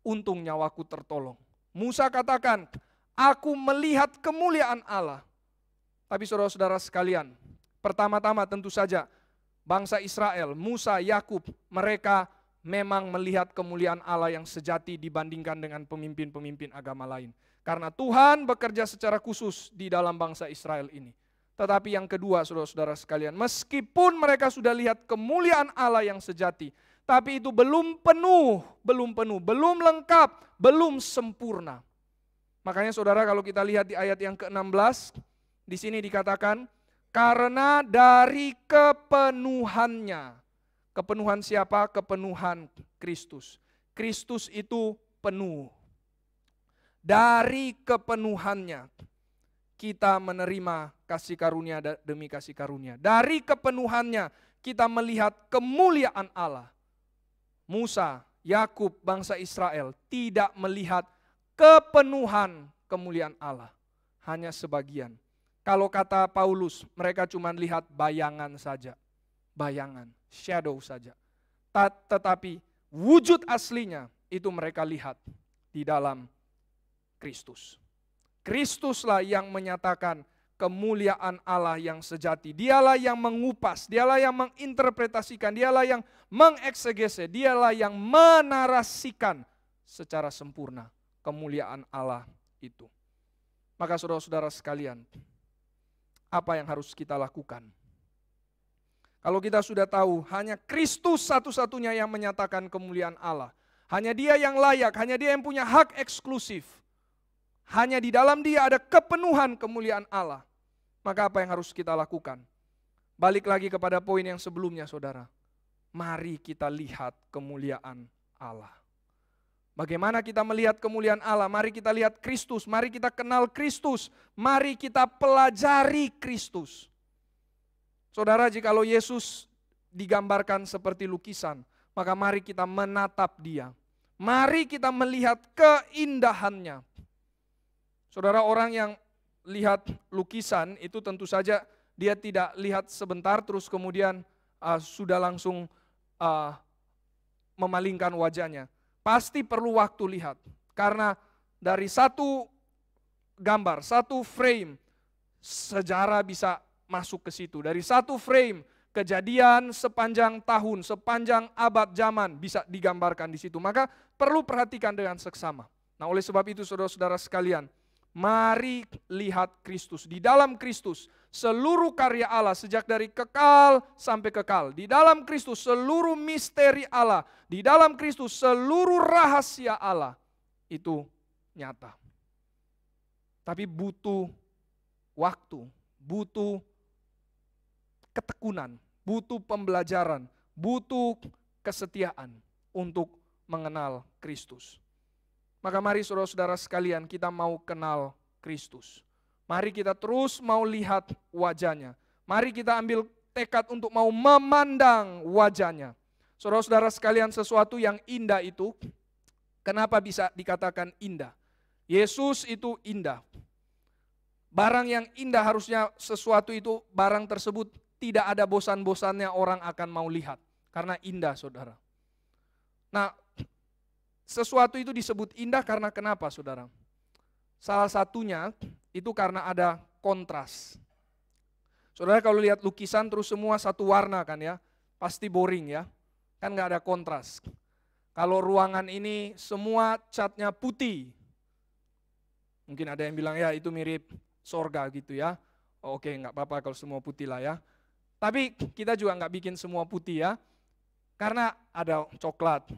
Speaker 1: untung nyawaku tertolong. Musa katakan, aku melihat kemuliaan Allah. Tapi saudara-saudara sekalian, pertama-tama tentu saja bangsa Israel, Musa, Yakub, mereka memang melihat kemuliaan Allah yang sejati dibandingkan dengan pemimpin-pemimpin agama lain. Karena Tuhan bekerja secara khusus di dalam bangsa Israel ini. Tetapi yang kedua, saudara-saudara sekalian, meskipun mereka sudah lihat kemuliaan Allah yang sejati, tapi itu belum penuh, belum lengkap, belum sempurna. Makanya saudara, kalau kita lihat di ayat yang ke-16, di sini dikatakan, karena dari kepenuhannya. Kepenuhan siapa? Kepenuhan Kristus. Kristus itu penuh. Dari kepenuhannya kita menerima kasih karunia demi kasih karunia. Dari kepenuhannya kita melihat kemuliaan Allah. Musa, Yakub, bangsa Israel tidak melihat kepenuhan kemuliaan Allah. Hanya sebagian. Kalau kata Paulus, mereka cuma lihat bayangan saja. Bayangan, shadow saja. Tetapi wujud aslinya itu mereka lihat di dalam Kristus. Kristuslah yang menyatakan kemuliaan Allah yang sejati. Dialah yang mengupas, dialah yang menginterpretasikan, dialah yang mengeksegese, dialah yang menarasikan secara sempurna kemuliaan Allah itu. Maka saudara-saudara sekalian, apa yang harus kita lakukan? Kalau kita sudah tahu, hanya Kristus satu-satunya yang menyatakan kemuliaan Allah. Hanya Dia yang layak, hanya Dia yang punya hak eksklusif. Hanya di dalam Dia ada kepenuhan kemuliaan Allah. Maka apa yang harus kita lakukan? Balik lagi kepada poin yang sebelumnya, saudara. Mari kita lihat kemuliaan Allah. Bagaimana kita melihat kemuliaan Allah? Mari kita lihat Kristus, mari kita kenal Kristus, mari kita pelajari Kristus. Saudara, jikalau Yesus digambarkan seperti lukisan, maka mari kita menatap Dia. Mari kita melihat keindahannya. Saudara, orang yang lihat lukisan itu tentu saja dia tidak lihat sebentar terus kemudian sudah langsung memalingkan wajahnya. Pasti perlu waktu lihat, karena dari satu gambar, satu frame, sejarah bisa masuk ke situ. Dari satu frame, kejadian sepanjang tahun, sepanjang abad zaman bisa digambarkan di situ. Maka perlu perhatikan dengan seksama. Nah, oleh sebab itu saudara-saudara sekalian, mari lihat Kristus. Di dalam Kristus, seluruh karya Allah sejak dari kekal sampai kekal. Di dalam Kristus seluruh misteri Allah. Di dalam Kristus seluruh rahasia Allah itu nyata. Tapi butuh waktu, butuh ketekunan, butuh pembelajaran, butuh kesetiaan untuk mengenal Kristus. Maka mari saudara-saudara sekalian, kita mau kenal Kristus. Mari kita terus mau lihat wajahnya. Mari kita ambil tekad untuk mau memandang wajahnya. Saudara-saudara sekalian, sesuatu yang indah itu, kenapa bisa dikatakan indah? Yesus itu indah. Barang yang indah harusnya sesuatu itu, barang tersebut tidak ada bosan-bosannya orang akan mau lihat. Karena indah, saudara. Nah, sesuatu itu disebut indah karena kenapa, saudara? Salah satunya itu karena ada kontras. Saudara, kalau lihat lukisan terus semua satu warna kan ya, pasti boring ya, kan nggak ada kontras. Kalau ruangan ini semua catnya putih, mungkin ada yang bilang ya itu mirip sorga gitu ya. Oke, nggak apa-apa kalau semua putih lah ya. Tapi kita juga nggak bikin semua putih ya, karena ada coklat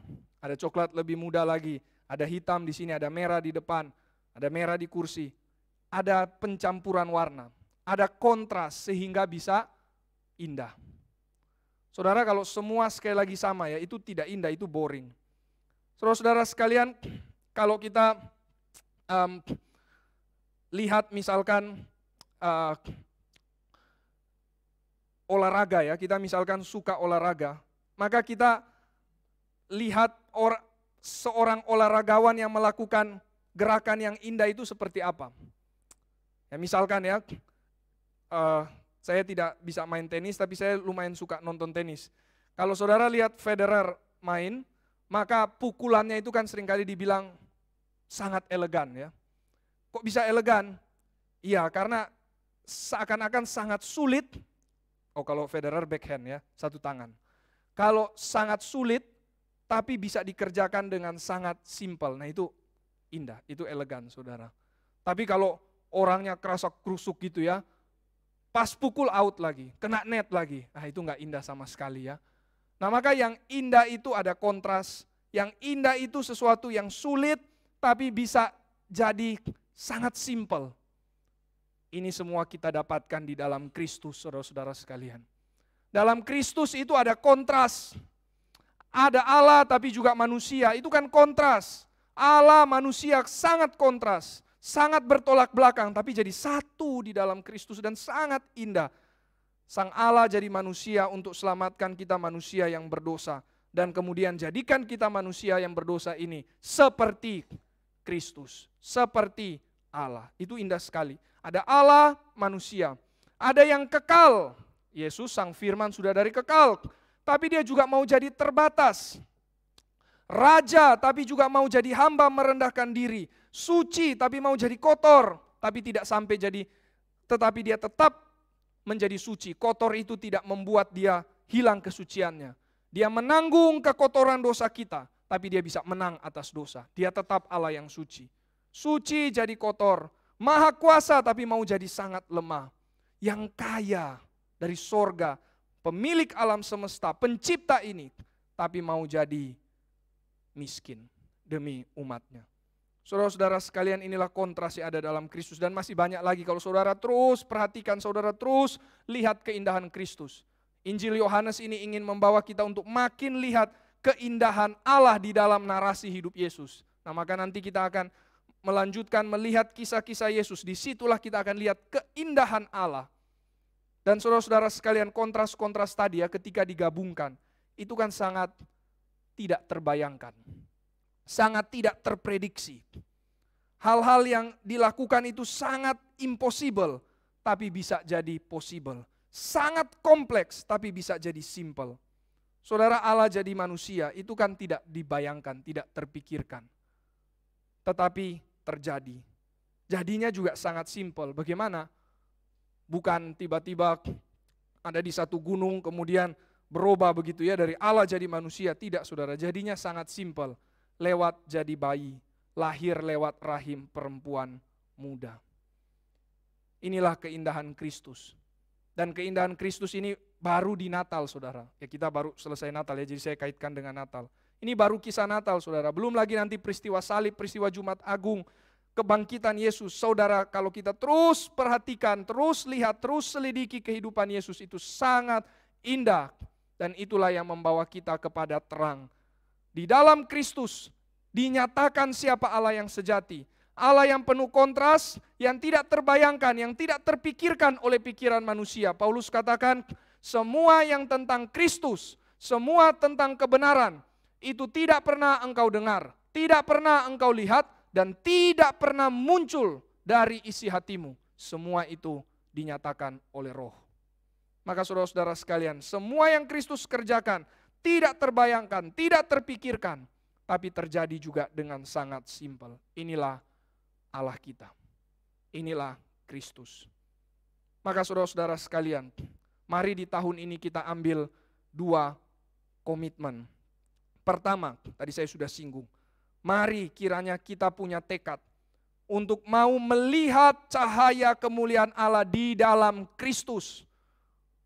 Speaker 1: lebih muda lagi, ada hitam di sini, ada merah di depan, ada merah di kursi, ada pencampuran warna, ada kontras sehingga bisa indah. Saudara, kalau semua sekali lagi sama ya, itu tidak indah, itu boring. Saudara-saudara sekalian, kalau kita lihat misalkan olahraga ya, kita misalkan suka olahraga, maka kita lihat seorang olahragawan yang melakukan gerakan yang indah itu seperti apa. Ya, misalkan ya, saya tidak bisa main tenis, tapi saya lumayan suka nonton tenis. Kalau saudara lihat Federer main, maka pukulannya itu kan seringkali dibilang sangat elegan ya. Kok bisa elegan? Iya, karena seakan-akan sangat sulit. Oh, kalau Federer backhand ya, satu tangan. Kalau sangat sulit, tapi bisa dikerjakan dengan sangat simpel. Nah itu indah, itu elegan saudara. Tapi kalau orangnya kerasa krusuk gitu ya, pas pukul out lagi, kena net lagi. Nah itu enggak indah sama sekali ya. Nah maka yang indah itu ada kontras. Yang indah itu sesuatu yang sulit, tapi bisa jadi sangat simpel. Ini semua kita dapatkan di dalam Kristus, saudara-saudara sekalian. Dalam Kristus itu ada kontras. Ada Allah tapi juga manusia, itu kan kontras. Allah manusia sangat kontras, sangat bertolak belakang, tapi jadi satu di dalam Kristus dan sangat indah. Sang Allah jadi manusia untuk selamatkan kita manusia yang berdosa. Dan kemudian jadikan kita manusia yang berdosa ini seperti Kristus, seperti Allah. Itu indah sekali. Ada Allah, manusia. Ada yang kekal. Yesus sang firman sudah dari kekal. Tapi dia juga mau jadi terbatas. Raja tapi juga mau jadi hamba merendahkan diri. Suci tapi mau jadi kotor. Tapi tidak sampai jadi, tetapi dia tetap menjadi suci. Kotor itu tidak membuat dia hilang kesuciannya. Dia menanggung kekotoran dosa kita. Tapi dia bisa menang atas dosa. Dia tetap Allah yang suci. Suci jadi kotor. Maha kuasa tapi mau jadi sangat lemah. Yang kaya dari sorga, pemilik alam semesta, pencipta ini, tapi mau jadi miskin demi umatnya. Saudara-saudara sekalian, inilah kontras yang ada dalam Kristus dan masih banyak lagi. Kalau saudara terus perhatikan, saudara terus lihat keindahan Kristus. Injil Yohanes ini ingin membawa kita untuk makin lihat keindahan Allah di dalam narasi hidup Yesus. Nah maka nanti kita akan melanjutkan melihat kisah-kisah Yesus. Disitulah kita akan lihat keindahan Allah. Dan saudara-saudara sekalian, kontras-kontras tadi ya ketika digabungkan, itu kan sangat tidak terbayangkan. Sangat tidak terprediksi. Hal-hal yang dilakukan itu sangat impossible, tapi bisa jadi possible. Sangat kompleks, tapi bisa jadi simple. Saudara, Allah jadi manusia, itu kan tidak dibayangkan, tidak terpikirkan. Tetapi terjadi. Jadinya juga sangat simpel. Bagaimana? Bukan tiba-tiba ada di satu gunung kemudian berubah begitu ya dari Allah jadi manusia. Tidak saudara, jadinya sangat simpel. Lewat jadi bayi, lahir lewat rahim perempuan muda. Inilah keindahan Kristus. Dan keindahan Kristus ini baru di Natal saudara. Ya kita baru selesai Natal ya, jadi saya kaitkan dengan Natal. Ini baru kisah Natal saudara, belum lagi nanti peristiwa salib, peristiwa Jumat Agung, kebangkitan Yesus. Saudara, kalau kita terus perhatikan, terus lihat, terus selidiki kehidupan Yesus itu sangat indah. Dan itulah yang membawa kita kepada terang. Di dalam Kristus dinyatakan siapa Allah yang sejati. Allah yang penuh kontras, yang tidak terbayangkan, yang tidak terpikirkan oleh pikiran manusia. Paulus katakan, semua yang tentang Kristus, semua tentang kebenaran, itu tidak pernah engkau dengar, tidak pernah engkau lihat, dan tidak pernah muncul dari isi hatimu. Semua itu dinyatakan oleh Roh. Maka saudara-saudara sekalian, semua yang Kristus kerjakan tidak terbayangkan, tidak terpikirkan, tapi terjadi juga dengan sangat simpel. Inilah Allah kita. Inilah Kristus. Maka saudara-saudara sekalian, mari di tahun ini kita ambil 2 komitmen. Pertama, tadi saya sudah singgung, mari kiranya kita punya tekad untuk mau melihat cahaya kemuliaan Allah di dalam Kristus.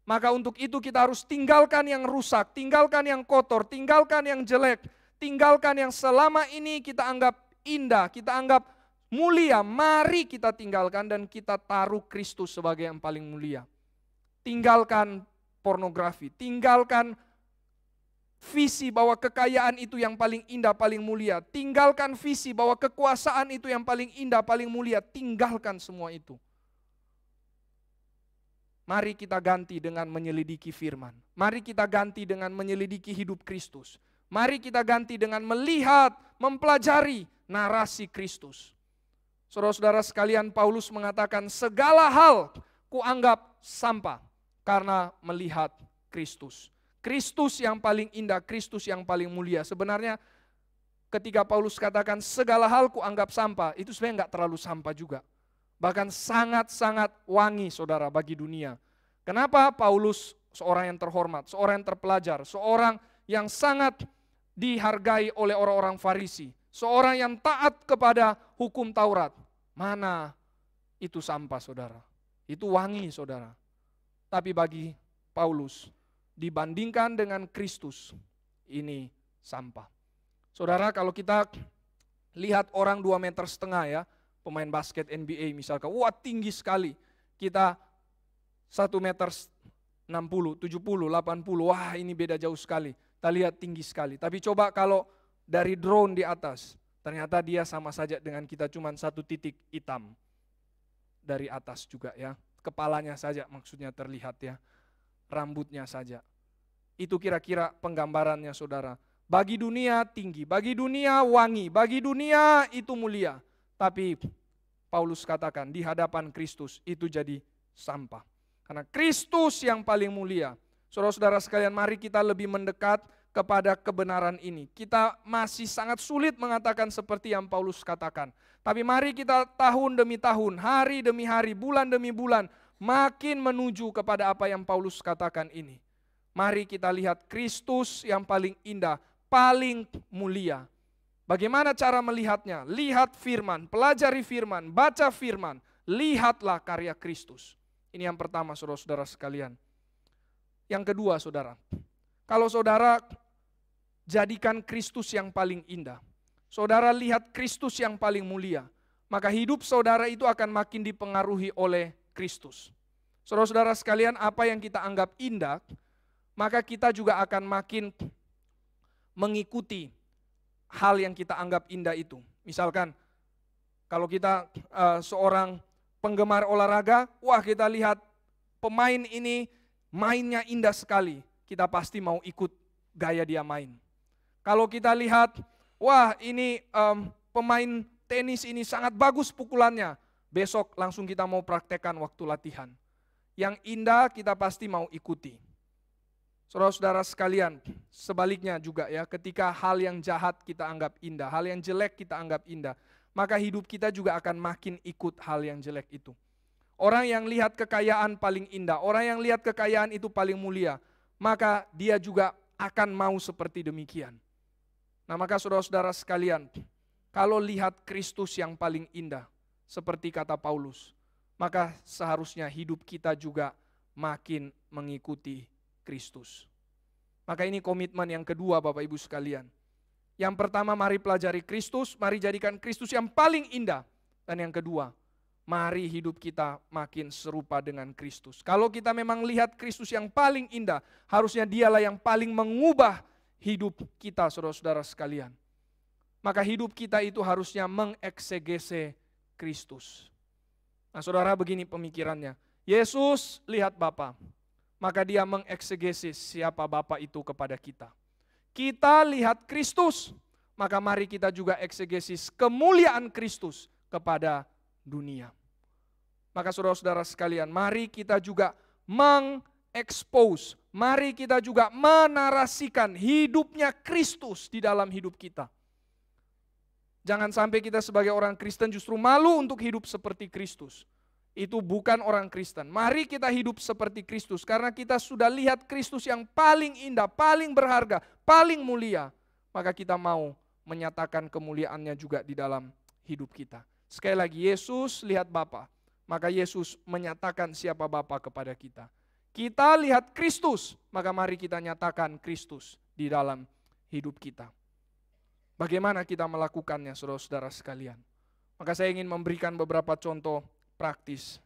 Speaker 1: Maka untuk itu kita harus tinggalkan yang rusak, tinggalkan yang kotor, tinggalkan yang jelek, tinggalkan yang selama ini kita anggap indah, kita anggap mulia. Mari kita tinggalkan dan kita taruh Kristus sebagai yang paling mulia. Tinggalkan pornografi, tinggalkan visi bahwa kekayaan itu yang paling indah, paling mulia. Tinggalkan visi bahwa kekuasaan itu yang paling indah, paling mulia. Tinggalkan semua itu. Mari kita ganti dengan menyelidiki firman. Mari kita ganti dengan menyelidiki hidup Kristus. Mari kita ganti dengan melihat, mempelajari narasi Kristus. Saudara-saudara sekalian, Paulus mengatakan segala hal kuanggap sampah karena melihat Kristus. Kristus yang paling indah, Kristus yang paling mulia. Sebenarnya ketika Paulus katakan segala hal kuanggap sampah, itu sebenarnya enggak terlalu sampah juga. Bahkan sangat-sangat wangi saudara bagi dunia. Kenapa? Paulus seorang yang terhormat, seorang yang terpelajar, seorang yang sangat dihargai oleh orang-orang Farisi. Seorang yang taat kepada hukum Taurat. Mana itu sampah saudara? Itu wangi saudara. Tapi bagi Paulus, dibandingkan dengan Kristus, ini sampah. Saudara, kalau kita lihat orang 2,5 meter ya, pemain basket NBA misalkan, wah tinggi sekali. Kita 1,60 meter, 70, 80, wah ini beda jauh sekali. Kita lihat tinggi sekali. Tapi coba kalau dari drone di atas, ternyata dia sama saja dengan kita, cuma 1 titik hitam. Dari atas juga ya, kepalanya saja maksudnya terlihat ya, rambutnya saja. Itu kira-kira penggambarannya saudara. Bagi dunia tinggi, bagi dunia wangi, bagi dunia itu mulia. Tapi Paulus katakan di hadapan Kristus itu jadi sampah. Karena Kristus yang paling mulia. Saudara-saudara sekalian, mari kita lebih mendekat kepada kebenaran ini. Kita masih sangat sulit mengatakan seperti yang Paulus katakan. Tapi mari kita tahun demi tahun, hari demi hari, bulan demi bulan, makin menuju kepada apa yang Paulus katakan ini. Mari kita lihat Kristus yang paling indah, paling mulia. Bagaimana cara melihatnya? Lihat firman, pelajari firman, baca firman, lihatlah karya Kristus. Ini yang pertama saudara-saudara sekalian. Yang kedua saudara, kalau saudara jadikan Kristus yang paling indah, saudara lihat Kristus yang paling mulia, maka hidup saudara itu akan makin dipengaruhi oleh Kristus. Saudara-saudara sekalian, apa yang kita anggap indah, maka kita juga akan makin mengikuti hal yang kita anggap indah itu. Misalkan, kalau kita seorang penggemar olahraga, wah kita lihat pemain ini mainnya indah sekali, kita pasti mau ikut gaya dia main. Kalau kita lihat, wah ini pemain tenis ini sangat bagus pukulannya, besok langsung kita mau praktekkan waktu latihan. Yang indah kita pasti mau ikuti. Saudara-saudara sekalian, sebaliknya juga ya, ketika hal yang jahat kita anggap indah, hal yang jelek kita anggap indah, maka hidup kita juga akan makin ikut hal yang jelek itu. Orang yang lihat kekayaan paling indah, orang yang lihat kekayaan itu paling mulia, maka dia juga akan mau seperti demikian. Nah maka saudara-saudara sekalian, kalau lihat Kristus yang paling indah, seperti kata Paulus, maka seharusnya hidup kita juga makin mengikuti Kristus. Maka ini komitmen yang kedua Bapak Ibu sekalian. Yang pertama, mari pelajari Kristus, mari jadikan Kristus yang paling indah. Dan yang kedua, mari hidup kita makin serupa dengan Kristus. Kalau kita memang lihat Kristus yang paling indah, harusnya dialah yang paling mengubah hidup kita saudara-saudara sekalian. Maka hidup kita itu harusnya mengeksegese Kristus. Nah saudara, begini pemikirannya. Yesus lihat Bapa, maka dia mengeksegese siapa Bapa itu kepada kita. Kita lihat Kristus, maka mari kita juga eksegesis kemuliaan Kristus kepada dunia. Maka saudara-saudara sekalian, mari kita juga mengekspos, mari kita juga menarasikan hidupnya Kristus di dalam hidup kita. Jangan sampai kita sebagai orang Kristen justru malu untuk hidup seperti Kristus. Itu bukan orang Kristen. Mari kita hidup seperti Kristus karena kita sudah lihat Kristus yang paling indah, paling berharga, paling mulia. Maka kita mau menyatakan kemuliaannya juga di dalam hidup kita. Sekali lagi, Yesus lihat Bapa, maka Yesus menyatakan siapa Bapa kepada kita. Kita lihat Kristus, maka mari kita nyatakan Kristus di dalam hidup kita. Bagaimana kita melakukannya saudara-saudara sekalian? Maka saya ingin memberikan beberapa contoh praktis.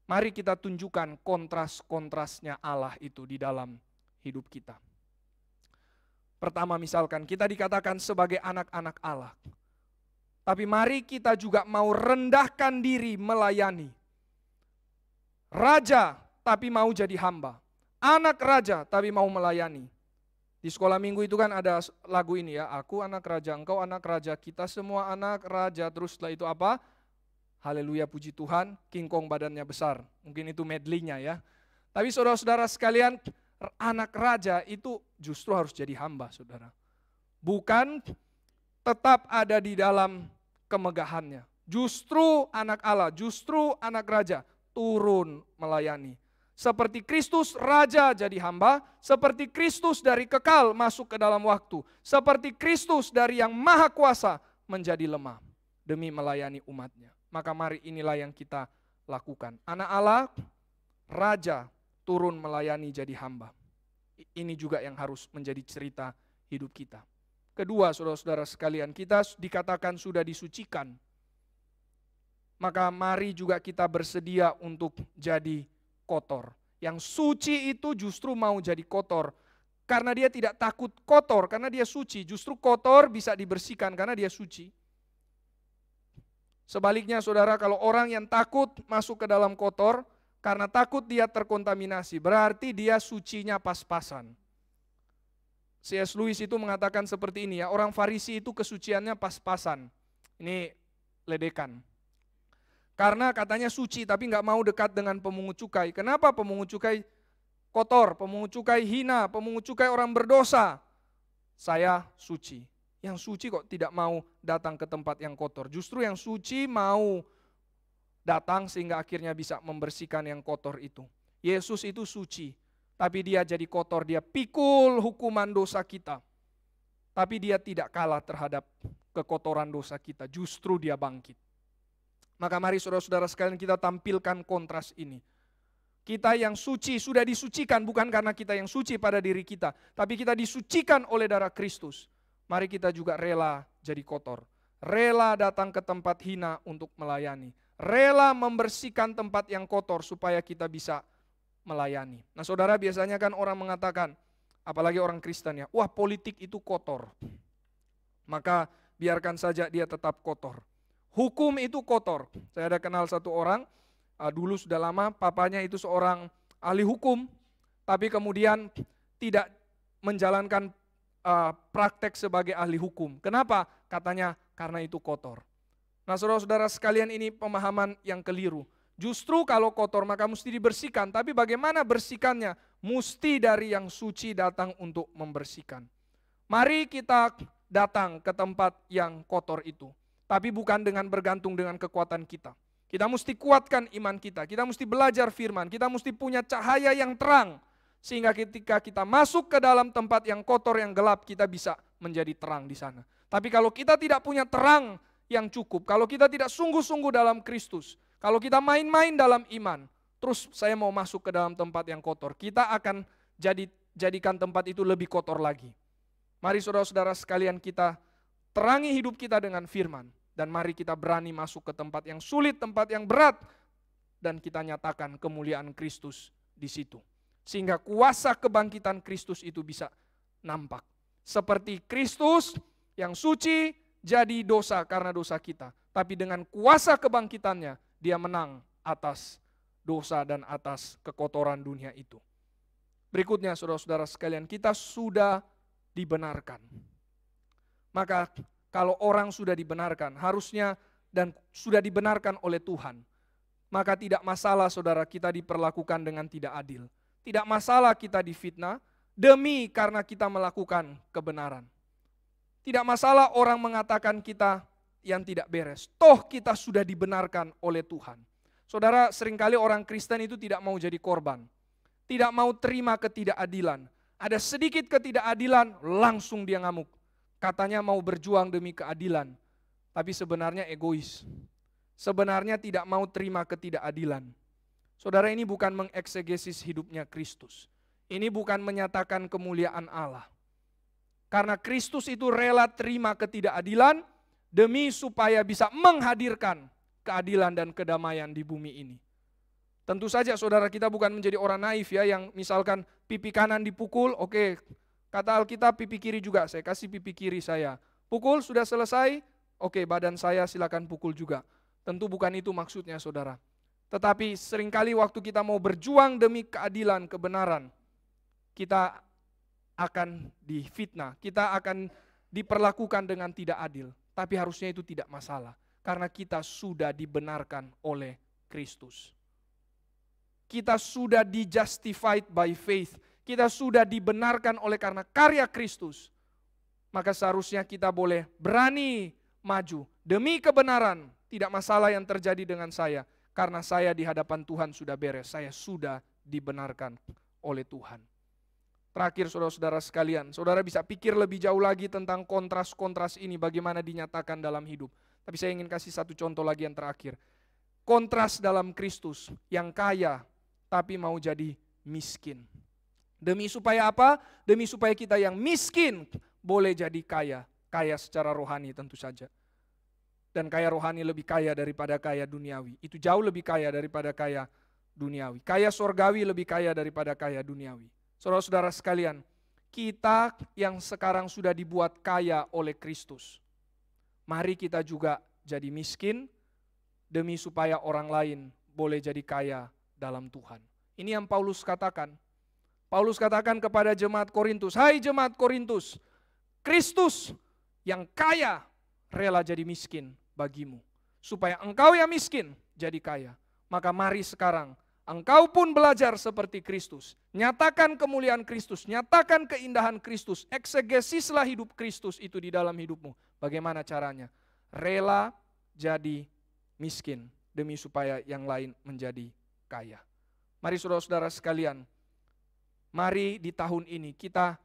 Speaker 1: Mari kita tunjukkan kontras-kontrasnya Allah itu di dalam hidup kita. Pertama misalkan kita dikatakan sebagai anak-anak Allah. Tapi mari kita juga mau rendahkan diri melayani. Raja tapi mau jadi hamba. Anak raja tapi mau melayani. Di sekolah minggu itu kan ada lagu ini ya, aku anak raja, engkau anak raja, kita semua anak raja. Terus setelah itu apa? Haleluya, puji Tuhan, King Kong badannya besar. Mungkin itu medley-nya ya. Tapi saudara-saudara sekalian, anak raja itu justru harus jadi hamba, saudara. Bukan tetap ada di dalam kemegahannya. Justru anak Allah, justru anak raja turun melayani. Seperti Kristus raja jadi hamba, seperti Kristus dari kekal masuk ke dalam waktu, seperti Kristus dari yang maha kuasa menjadi lemah demi melayani umatnya. Maka mari inilah yang kita lakukan. Anak Allah, raja turun melayani jadi hamba. Ini juga yang harus menjadi cerita hidup kita. Kedua, saudara-saudara sekalian, kita dikatakan sudah disucikan. Maka mari juga kita bersedia untuk jadi kotor. Yang suci itu justru mau jadi kotor. Karena dia tidak takut kotor, karena dia suci. Justru kotor bisa dibersihkan karena dia suci. Sebaliknya saudara, kalau orang yang takut masuk ke dalam kotor, karena takut dia terkontaminasi, berarti dia sucinya pas-pasan. C.S. Lewis itu mengatakan seperti ini ya, orang Farisi itu kesuciannya pas-pasan. Ini ledekan. Karena katanya suci tapi nggak mau dekat dengan pemungut cukai. Kenapa pemungut cukai kotor, pemungut cukai hina, pemungut cukai orang berdosa? Saya suci. Yang suci kok tidak mau datang ke tempat yang kotor. Justru yang suci mau datang sehingga akhirnya bisa membersihkan yang kotor itu. Yesus itu suci, tapi dia jadi kotor, dia pikul hukuman dosa kita. Tapi dia tidak kalah terhadap kekotoran dosa kita, justru dia bangkit. Maka mari saudara-saudara sekalian kita tampilkan kontras ini. Kita yang suci sudah disucikan bukan karena kita yang suci pada diri kita, tapi kita disucikan oleh darah Kristus. Mari kita juga rela jadi kotor, rela datang ke tempat hina untuk melayani. Rela membersihkan tempat yang kotor supaya kita bisa melayani. Nah saudara, biasanya kan orang mengatakan, apalagi orang Kristen ya, wah politik itu kotor. Maka biarkan saja dia tetap kotor. Hukum itu kotor. Saya ada kenal satu orang, dulu sudah lama, papanya itu seorang ahli hukum, tapi kemudian tidak menjalankan praktek sebagai ahli hukum. Kenapa? Katanya karena itu kotor. Nah saudara-saudara sekalian, ini pemahaman yang keliru. Justru kalau kotor maka mesti dibersihkan, tapi bagaimana bersihkannya? Mesti dari yang suci datang untuk membersihkan. Mari kita datang ke tempat yang kotor itu, tapi bukan dengan bergantung dengan kekuatan kita. Kita mesti kuatkan iman kita, kita mesti belajar firman, kita mesti punya cahaya yang terang, sehingga ketika kita masuk ke dalam tempat yang kotor, yang gelap, kita bisa menjadi terang di sana. Tapi kalau kita tidak punya terang yang cukup, kalau kita tidak sungguh-sungguh dalam Kristus, kalau kita main-main dalam iman, terus saya mau masuk ke dalam tempat yang kotor, kita akan jadikan tempat itu lebih kotor lagi. Mari saudara-saudara sekalian kita terangi hidup kita dengan firman, dan mari kita berani masuk ke tempat yang sulit, tempat yang berat, dan kita nyatakan kemuliaan Kristus di situ. Sehingga kuasa kebangkitan Kristus itu bisa nampak. Seperti Kristus yang suci jadi dosa karena dosa kita. Tapi dengan kuasa kebangkitannya, dia menang atas dosa dan atas kekotoran dunia itu. Berikutnya saudara-saudara sekalian, kita sudah dibenarkan. Maka kalau orang sudah dibenarkan, harusnya dan sudah dibenarkan oleh Tuhan, maka tidak masalah saudara kita diperlakukan dengan tidak adil. Tidak masalah kita difitnah demi karena kita melakukan kebenaran. Tidak masalah orang mengatakan kita yang tidak beres. Toh kita sudah dibenarkan oleh Tuhan. Saudara, seringkali orang Kristen itu tidak mau jadi korban. Tidak mau terima ketidakadilan. Ada sedikit ketidakadilan, langsung dia ngamuk. Katanya mau berjuang demi keadilan. Tapi sebenarnya egois. Sebenarnya tidak mau terima ketidakadilan. Saudara, ini bukan mengeksegesis hidupnya Kristus. Ini bukan menyatakan kemuliaan Allah. Karena Kristus itu rela terima ketidakadilan demi supaya bisa menghadirkan keadilan dan kedamaian di bumi ini. Tentu saja saudara, kita bukan menjadi orang naif ya, yang misalkan pipi kanan dipukul, oke, Kata Alkitab, pipi kiri juga, saya kasih pipi kiri saya. Pukul sudah selesai, oke, badan saya silakan pukul juga. Tentu bukan itu maksudnya saudara. Tetapi seringkali waktu kita mau berjuang demi keadilan, kebenaran, kita akan difitnah, kita akan diperlakukan dengan tidak adil. Tapi harusnya itu tidak masalah, karena kita sudah dibenarkan oleh Kristus. Kita sudah di-justified by faith, kita sudah dibenarkan oleh karena karya Kristus. Maka seharusnya kita boleh berani maju demi kebenaran. Tidak masalah yang terjadi dengan saya, karena saya di hadapan Tuhan sudah beres, saya sudah dibenarkan oleh Tuhan. Terakhir saudara-saudara sekalian, saudara bisa pikir lebih jauh lagi tentang kontras-kontras ini bagaimana dinyatakan dalam hidup. Tapi saya ingin kasih satu contoh lagi yang terakhir. Kontras dalam Kristus yang kaya tapi mau jadi miskin. Demi supaya apa? Demi supaya kita yang miskin boleh jadi kaya. Kaya secara rohani tentu saja. Dan kaya rohani lebih kaya daripada kaya duniawi. Itu jauh lebih kaya daripada kaya duniawi. Kaya sorgawi lebih kaya daripada kaya duniawi. Saudara-saudara sekalian, kita yang sekarang sudah dibuat kaya oleh Kristus, mari kita juga jadi miskin demi supaya orang lain boleh jadi kaya dalam Tuhan. Ini yang Paulus katakan. Paulus katakan kepada jemaat Korintus, hai jemaat Korintus, Kristus yang kaya rela jadi miskin bagimu, supaya engkau yang miskin jadi kaya. Maka mari sekarang engkau pun belajar seperti Kristus. Nyatakan kemuliaan Kristus, nyatakan keindahan Kristus, eksegesislah hidup Kristus itu di dalam hidupmu. Bagaimana caranya? Rela jadi miskin demi supaya yang lain menjadi kaya. Mari saudara-saudara sekalian, mari di tahun ini kita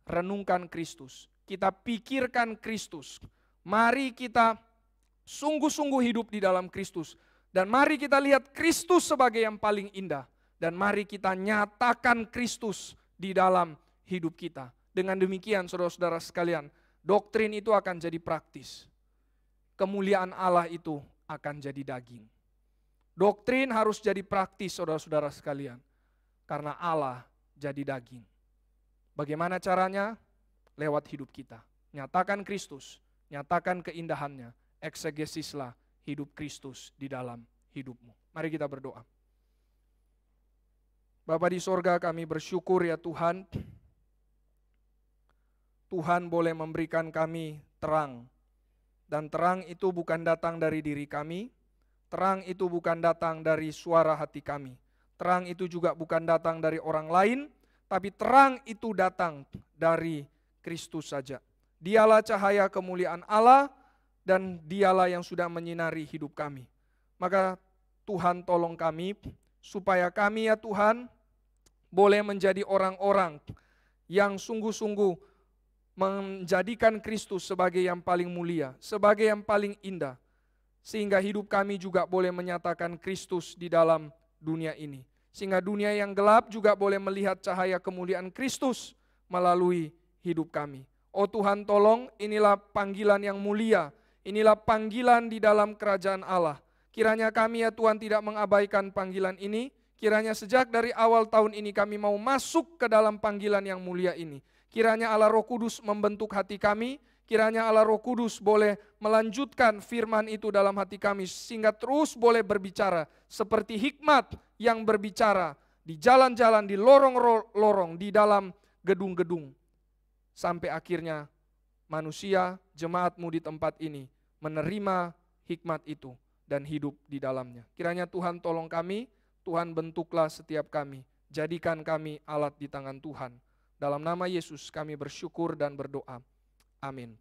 Speaker 1: renungkan Kristus, kita pikirkan Kristus. Mari kita sungguh-sungguh hidup di dalam Kristus. Dan mari kita lihat Kristus sebagai yang paling indah. Dan mari kita nyatakan Kristus di dalam hidup kita. Dengan demikian saudara-saudara sekalian, doktrin itu akan jadi praktis. Kemuliaan Allah itu akan jadi daging. Doktrin harus jadi praktis saudara-saudara sekalian. Karena Allah jadi daging. Bagaimana caranya? Lewat hidup kita. Nyatakan Kristus, nyatakan keindahannya, eksegesislah hidup Kristus di dalam hidupmu. Mari kita berdoa. Bapa di sorga, kami bersyukur ya Tuhan. Tuhan boleh memberikan kami terang. Dan terang itu bukan datang dari diri kami. Terang itu bukan datang dari suara hati kami. Terang itu juga bukan datang dari orang lain. Tapi terang itu datang dari Kristus saja. Dialah cahaya kemuliaan Allah. Dan dialah yang sudah menyinari hidup kami. Maka Tuhan tolong kami, supaya kami ya Tuhan, boleh menjadi orang-orang yang sungguh-sungguh menjadikan Kristus sebagai yang paling mulia, sebagai yang paling indah. Sehingga hidup kami juga boleh menyatakan Kristus di dalam dunia ini. Sehingga dunia yang gelap juga boleh melihat cahaya kemuliaan Kristus melalui hidup kami. Oh Tuhan tolong, inilah panggilan yang mulia. Inilah panggilan di dalam kerajaan Allah. Kiranya kami ya Tuhan tidak mengabaikan panggilan ini. Kiranya sejak dari awal tahun ini kami mau masuk ke dalam panggilan yang mulia ini. Kiranya Allah Roh Kudus membentuk hati kami. Kiranya Allah Roh Kudus boleh melanjutkan firman itu dalam hati kami. Sehingga terus boleh berbicara seperti hikmat yang berbicara di jalan-jalan, di lorong-lorong, di dalam gedung-gedung. Sampai akhirnya manusia, jemaat-Mu di tempat ini menerima hikmat itu dan hidup di dalamnya. Kiranya Tuhan tolong kami, Tuhan bentuklah setiap kami, jadikan kami alat di tangan Tuhan. Dalam nama Yesus kami bersyukur dan berdoa. Amin.